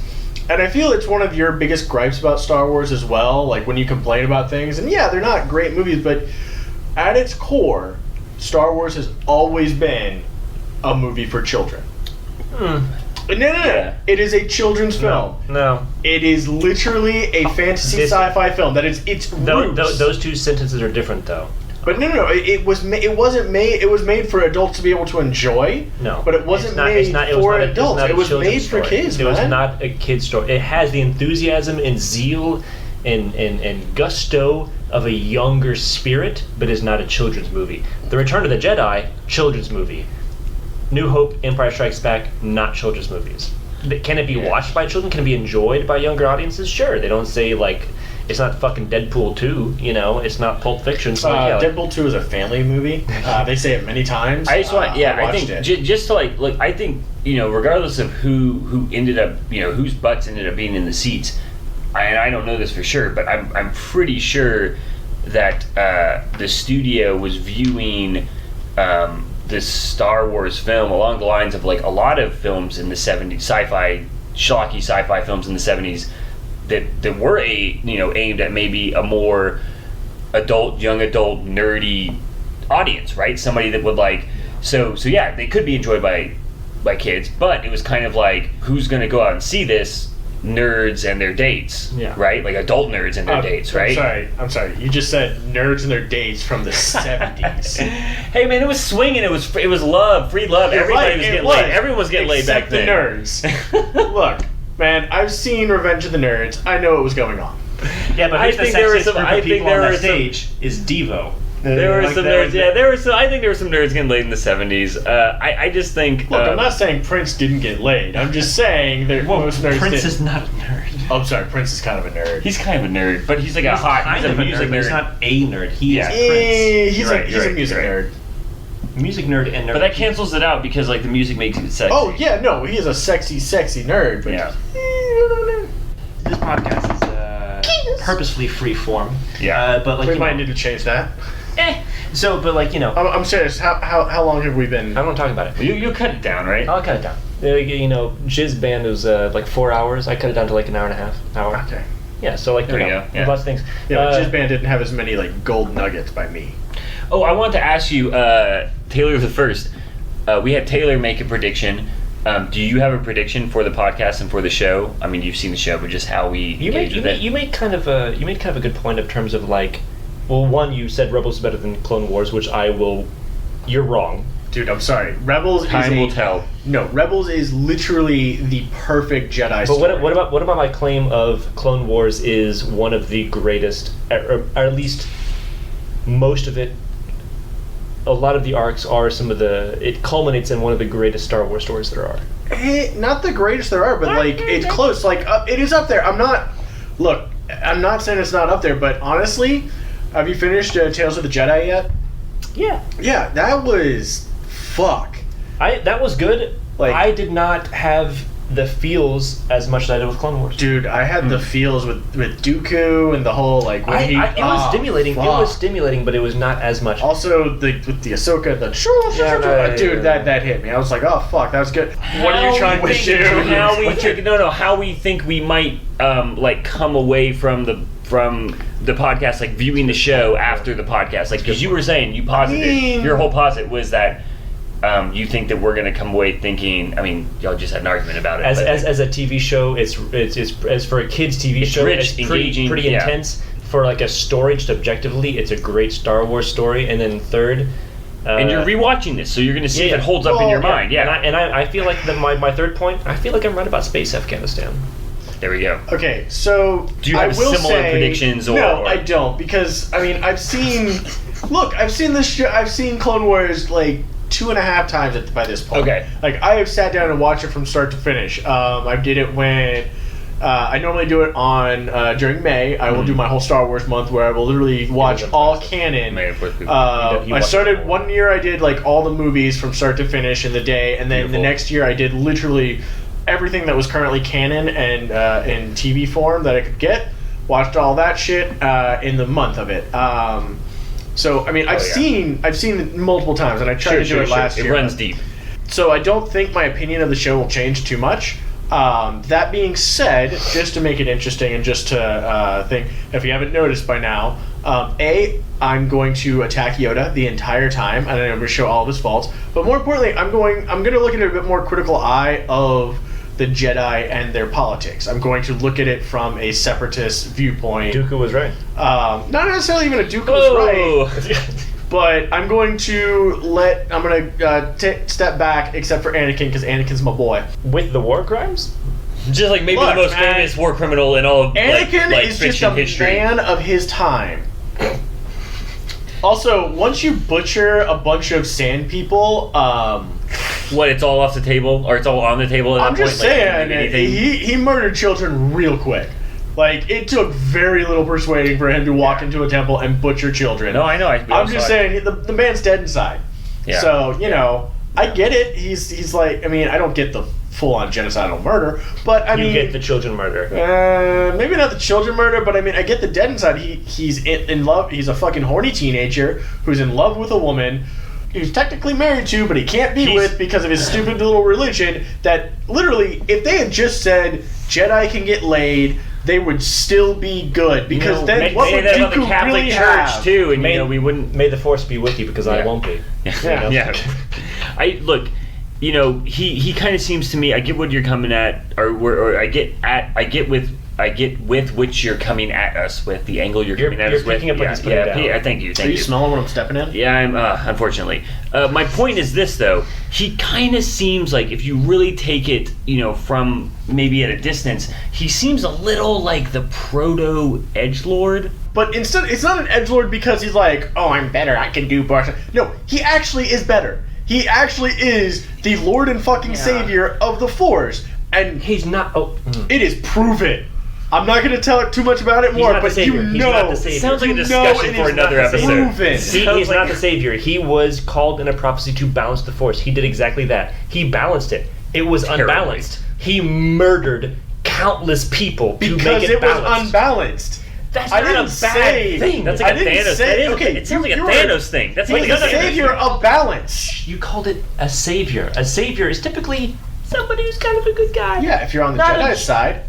And I feel it's one of your biggest gripes about Star Wars as well, like when you complain about things. And they're not great movies, but at its core, Star Wars has always been a movie for children. No. It is a children's film. No. It is literally a fantasy sci-fi film. That is its roots. Those two sentences are different, though. But no. It wasn't made. It was made for adults to be able to enjoy. No, but it wasn't made for adults. It was made for kids. It was not a kid's story. It has the enthusiasm and zeal and gusto of a younger spirit, but is not a children's movie. The Return of the Jedi, children's movie. New Hope, Empire Strikes Back, not children's movies. Can it be watched by children? Can it be enjoyed by younger audiences? Sure. They don't say like. It's not fucking Deadpool 2, It's not Pulp Fiction. So Deadpool 2 is a family movie. They say it many times. I just want, I think just to like, I think regardless of who ended up, whose butts ended up being in the seats, and I don't know this for sure, but I'm pretty sure that the studio was viewing this Star Wars film along the lines of like a lot of films in the 70s, schlocky sci-fi films in the 70s. That were aimed at maybe a more young adult, nerdy audience, right? Somebody that would like. So yeah, they could be enjoyed by kids, but it was kind of like, who's going to go out and see this? Nerds and their dates, right? Like adult nerds and their dates, right? I'm sorry. You just said nerds and their dates from the 70s. Hey man, it was swinging. It was love, free love. Everybody was getting laid. Everyone was getting laid back then. Except the nerds. Look, man, I've seen Revenge of the Nerds. I know what was going on. Yeah, but I think there was some. I think there was stage is Devo. There were some nerds. Yeah, there were some. I think there were some nerds getting laid in the 70s. I just think. Look, I'm not saying Prince didn't get laid. I'm just saying that most nerds. Prince is not a nerd. Oh, I'm sorry. Prince is kind of a nerd. He's kind of a nerd, but he's like a hot. He's a music nerd. He's not a nerd. He is Prince. He's a music nerd. Music nerd and nerd. But that cancels it out because like the music makes it sexy. Oh yeah, no, he is a sexy nerd. But yeah. This podcast is purposefully free form. Yeah. But like we might need to change that. So, but like, I'm serious. How long have we been? I don't want to talk about it. You'll cut it down, right? I'll cut it down. Jizz band was like 4 hours. I cut it down to like an hour and a half. Hour. Okay. Yeah. So like, lots of things. Yeah, but Jizz band didn't have as many like gold nuggets by me. Oh, I wanted to ask you, Taylor the first. We had Taylor make a prediction. Do you have a prediction for the podcast and for the show? I mean, you've seen the show, but just how we engage with it. You made kind of a good point in terms of like. Well, one, you said Rebels is better than Clone Wars, which I will... You're wrong. Dude, I'm sorry. Rebels Time will tell. No, Rebels is literally the perfect Jedi story. But what about my claim of Clone Wars is one of the greatest, or at least most of it, a lot of the arcs are it culminates in one of the greatest Star Wars stories there are. Not the greatest there are, but like, it's close. Like, it is up there. I'm not saying it's not up there, but honestly... Have you finished Tales of the Jedi yet? Yeah. Yeah, that was... Fuck. That was good. Like, I did not have the feels as much as I did with Clone Wars. Dude, I had the feels with Dooku and the whole, like... It was stimulating. Fuck. It was stimulating, but it was not as much. Also, with the Ahsoka, dude, that hit me. I was like, oh, fuck, that was good. What are you trying to do? How we think we might, come away from the podcast, like viewing the show after the podcast, like because you were saying your whole posit was that you think that we're going to come away thinking. I mean, y'all just had an argument about it. As a TV show, it's as for a kids TV show, rich, it's engaging, pretty intense. For like a story, just objectively, it's a great Star Wars story. And then third. And you're rewatching this, so you're going to see if it holds up in your mind. Yeah, and I feel like my third point. I feel like I'm right about Space Afghanistan. There we go. Okay, so do you have similar predictions? No, I don't, because I mean I've seen this show. I've seen Clone Wars like 2.5 times by this point. Okay, like I have sat down and watched it from start to finish. I did it when I normally do it on during May. I will do my whole Star Wars month where I will literally watch all canon. I started one year. I did like all the movies from start to finish in the day, and then the next year I did literally everything that was currently canon and in TV form that I could get. Watched all that shit in the month of it. So I mean, I've seen it multiple times, and I tried to do it last year. It runs deep. So I don't think my opinion of the show will change too much. That being said, just to make it interesting and just to think, if you haven't noticed by now, I'm going to attack Yoda the entire time, and I'm going to show all of his faults. But more importantly, I'm going to look at it a bit more critical eye of the Jedi and their politics. I'm going to look at it from a separatist viewpoint. Dooku was right. Not necessarily even a Dooku was right. But I'm going to step back, except for Anakin, because Anakin's my boy. With the war crimes? Just like maybe the most famous war criminal in all of Anakin is just a history. Man of his time. Also, once you butcher a bunch of sand people, what, it's all off the table? Or it's all on the table at that point? I'm just saying, he murdered children real quick. Like, it took very little persuading for him to walk into a temple and butcher children. No, I know. I'm just saying, the man's dead inside. Yeah. So, I get it. He's like, I mean, I don't get the full-on genocidal murder, but I mean... You get the children murder. Maybe not the children murder, but I mean, I get the dead inside. He's in love. He's a fucking horny teenager who's in love with a woman he's technically married to, but he can't be with because of his stupid little religion that literally, if they had just said, Jedi can get laid, they would still be good. Because then Make what say would that about the Dooku Catholic really Church have? too, and May, we wouldn't. May the force be with you, because I Yeah. won't be. Yeah. Yeah. I look. He kind of seems to me. I get what you're coming at, or I get with which you're coming at us with, the angle you're coming at You're us with. picking up what he's putting down. Yeah, thank you. Are you smelling what I'm stepping in? Yeah, I'm. Unfortunately, my point is this though. He kind of seems like, if you really take it, from maybe at a distance, he seems a little like the proto edgelord. But instead, it's not an edgelord because he's like, oh, I'm better, I can do bar. No, he actually is better. He actually is the Lord and fucking Savior of the Force. And He's not. it is proven. I'm not going to tell too much about it He's more, not the but savior. you He's know. not the savior. Sounds like a You know discussion it for is another not episode. proven. He's not the savior. He was called in a prophecy to balance the force. He did exactly that. He balanced it. It was unbalanced. He murdered countless people to Because make it was balanced. unbalanced. That's I not didn't a bad say- thing. That's I like a didn't Thanos. say- That is, okay, it sounds like a you're Thanos thing. That's He's like the a Thanos savior thing. of balance. You called it a savior. A savior is typically somebody who's kind of a good guy. Yeah, if you're on the Not a- Jedi side.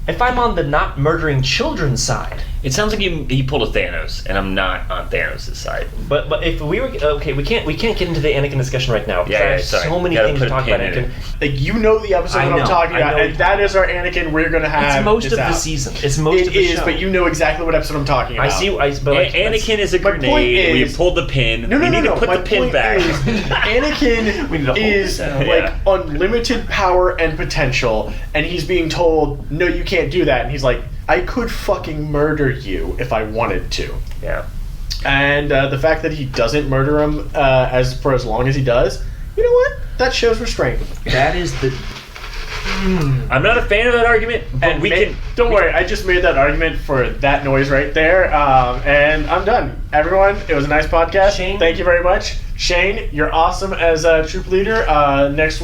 If I'm on the not murdering children side. It sounds like he pulled a Thanos, and I'm not on Thanos' side. But if we were okay, we can't get into the Anakin discussion right now. because I have sorry. so many Gotta things put to a talk pin about in Anakin. it. Like, you know the episode I that I'm know, talking I about, know. and that is our Anakin. We're gonna have. It's most this of the out. season. It's most It of the is, show. but you know exactly what episode I'm talking about. I see. But like, Anakin is a my point grenade. We is- pulled the pin. No, we need to put My the pin point back. is, Anakin We need to hold is it down. like Yeah. unlimited power and potential, and he's being told, "No, you can't do that." And he's like, "I could fucking murder you if I wanted to." Yeah. And the fact that he doesn't murder him as long as he does, you know what? That shows restraint. that is the. I'm not a fan of that argument, but And we can. Don't worry, I just made that argument for that noise right there, and I'm done. Everyone, it was a nice podcast. Shane? Thank you very much. Shane, you're awesome as a troop leader. Next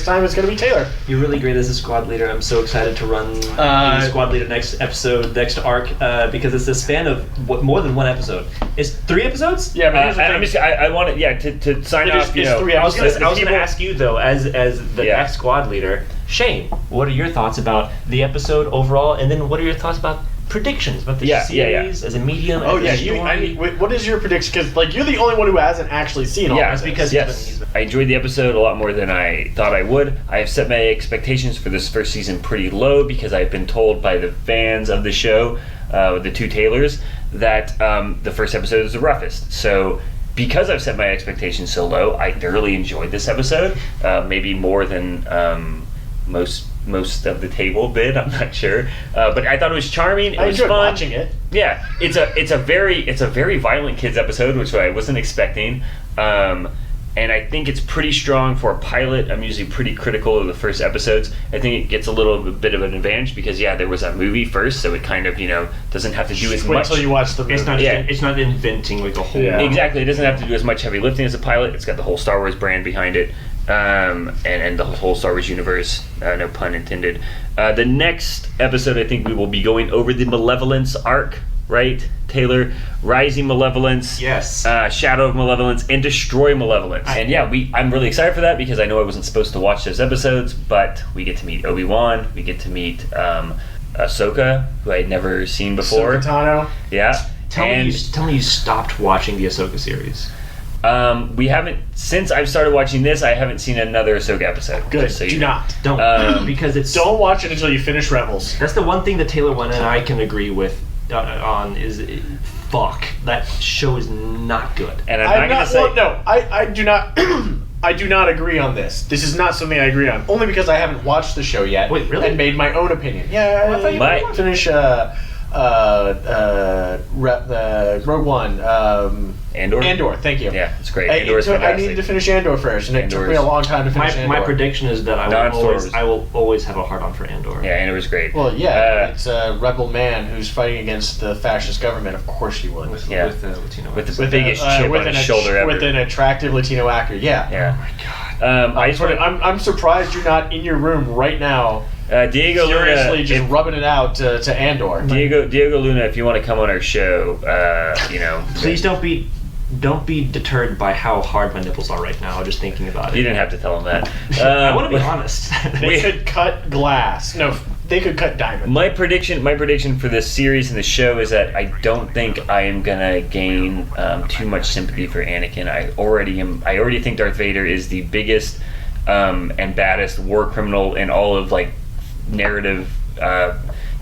time it's going to be Taylor. You're really great as a squad leader. I'm so excited to run the squad leader next episode, next arc, because it's a span of more than one episode. It's 3 episodes. Yeah, but here's the thing. I want to sign It is- off. it's 3 I was episodes. going to ask you though, as the Yeah. next squad leader, Shane. What are your thoughts about the episode overall, and then what are your thoughts about predictions about the series as a medium? Oh as yeah, a story? what is your prediction? Because like you're the only one who hasn't actually seen all Yeah, of That's this. because yes, I enjoyed the episode a lot more than I thought I would. I have set my expectations for this first season pretty low because I've been told by the fans of the show, the two Taylors, that the first episode is the roughest. So because I've set my expectations so low, I thoroughly enjoyed this episode, maybe more than most of the table did. I'm not sure, but I thought it was charming. It I was enjoyed fun. watching it. Yeah, it's a very violent kids episode, which I wasn't expecting. And I think it's pretty strong for a pilot. I'm usually pretty critical of the first episodes. I think it gets a little bit of an advantage because there was a movie first, so it kind of doesn't have to do as Wait much. till you watch the movie. It's not inventing like a whole. Yeah. Exactly, it doesn't have to do as much heavy lifting as a pilot. It's got the whole Star Wars brand behind it, and the whole Star Wars universe. No pun intended. The next episode, I think we will be going over the Malevolence arc. Right, Taylor? Rising Malevolence, Yes. Shadow of Malevolence, and Destroy Malevolence. And I'm really excited for that because I know I wasn't supposed to watch those episodes, but we get to meet Obi-Wan, we get to meet Ahsoka, who I had never seen before. Tano. Yeah. Tell me you stopped watching the Ahsoka series. We haven't, since I've started watching this, I haven't seen another Ahsoka episode. Good. just so Do you know. not. Don't because it's Don't watch it until you finish Rebels. That's the one thing that Taylor One and I can agree with on is fuck, that show is not good. And I'm not going to say... Well, no, I do not. I do not agree on this. This is not something I agree on. Only because I haven't watched the show yet. Wait, really? And made my own opinion. Yeah, Well, I thought you might. finish Rogue One. Andor, thank you. Yeah, it's great. Andor is I fantastic. needed to finish Andor first, and it took me a long time to finish Andor. My prediction is that I will always have a hard on for Andor. Yeah, Andor was great. Well, yeah, it's a rebel man who's fighting against the fascist government. Of course you would. With Yeah. with Latino With accent. the biggest chip on his shoulder ever. With an attractive Latino actor, yeah. Yeah. Oh my god. I just want to... I'm surprised you're not in your room right now, Diego seriously Luna... just rubbing it out to Andor. Diego Luna, if you want to come on our show, Please don't be deterred by how hard my nipples are right now. just thinking about it. You didn't have to tell him that. I want to be honest. They could cut glass. No, they could cut Diamond. My prediction for this series and the show is that I don't think I am gonna gain too much sympathy for Anakin. I already think Darth Vader is the biggest and baddest war criminal in all of like narrative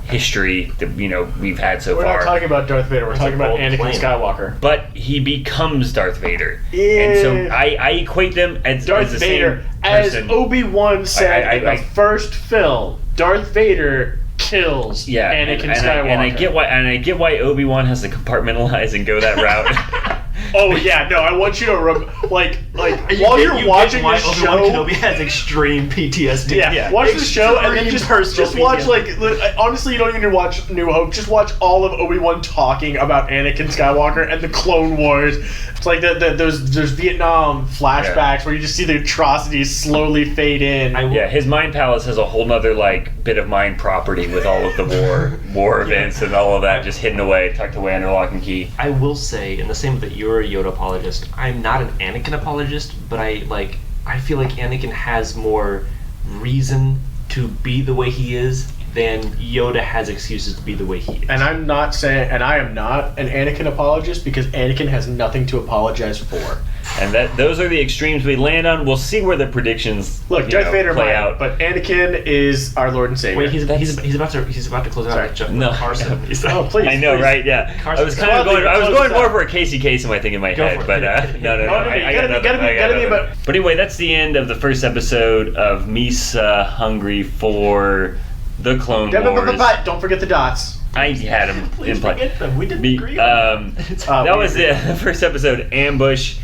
history that we've had so We're far. not talking about Darth Vader. We're talking about old Anakin plane. Skywalker. But he becomes Darth Vader, Yeah. and so I equate them as Darth the Vader, same as person. Obi-Wan said in the I- first film, Darth Vader kills Anakin Skywalker. And I get why Obi-Wan has to compartmentalize and go that route. Oh yeah, no, I want you to while you're You watching get why this Obi-Wan show. Kenobi has extreme PTSD. Yeah, watch the show and then just Extreme watch personal honestly, you don't even need to watch New Hope. Just watch all of Obi-Wan talking about Anakin Skywalker and the Clone Wars. It's like those Vietnam flashbacks where you just see the atrocities slowly fade in. Yeah, his mind palace has a whole nother like bit of mind property with all of the war events and all of that just hidden away, tucked away under lock and key. I will say, in the same way that you're a Yoda apologist, I'm not an Anakin apologist, but I feel like Anakin has more reason to be the way he is than Yoda has excuses to be the way he is. And I am not an Anakin apologist because Anakin has nothing to apologize for. And those are the extremes we land on. We'll see where the predictions Darth Vader play might, out. but Anakin is our Lord and Savior. Wait, he's about to close out like Jeff No. Carson. Oh, please. I know, please. right? Yeah. Carson, I was kind of going. I was close going this more out. for a Casey Kasem, I think, in my Go head, for but it. no. No, I got nothing. gotta be about- But anyway, that's the end of the first episode of Misa Hungry for the Clone Wars. Don't forget the dots. I had them Please in play. forget them. We didn't agree on That was the first episode, Ambush.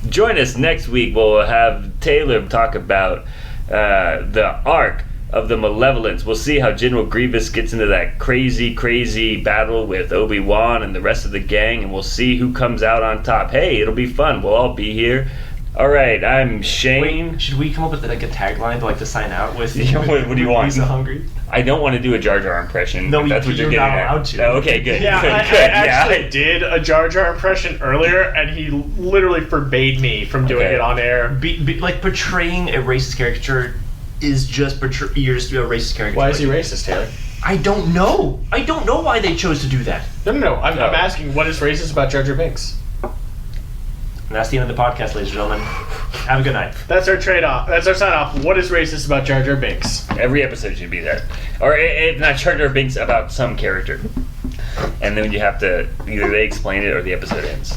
Join us next week. We'll have Taylor talk about the arc of the Malevolence. We'll see how General Grievous gets into that crazy battle with Obi-Wan and the rest of the gang, and we'll see who comes out on top. Hey, it'll be fun. We'll all be here. All right, I'm Shane. Wait, should we come up with like a tagline to sign out with? What do you want? Misa Hungry. I don't want to do a Jar Jar impression. No, if that's what you're getting not at. allowed to. Oh, okay, good. Yeah, good, I good. actually did a Jar Jar impression earlier, and he literally forbade me from doing Okay. it on air. Like portraying a racist caricature is just you're just a racist caricature. Why is he racist, Taylor? I don't know. I don't know why they chose to do that. No. I'm asking, what is racist about Jar Jar Binks? And that's the end of the podcast, ladies and gentlemen. Have a good night. That's our trade-off. That's our sign-off. What is racist about Jar Jar Binks? Every episode should be that. Or not Jar Jar Binks about some character. And then you have to, either they explain it or the episode ends.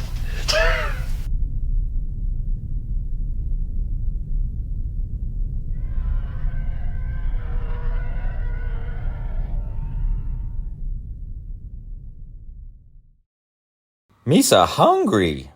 Misa hungry.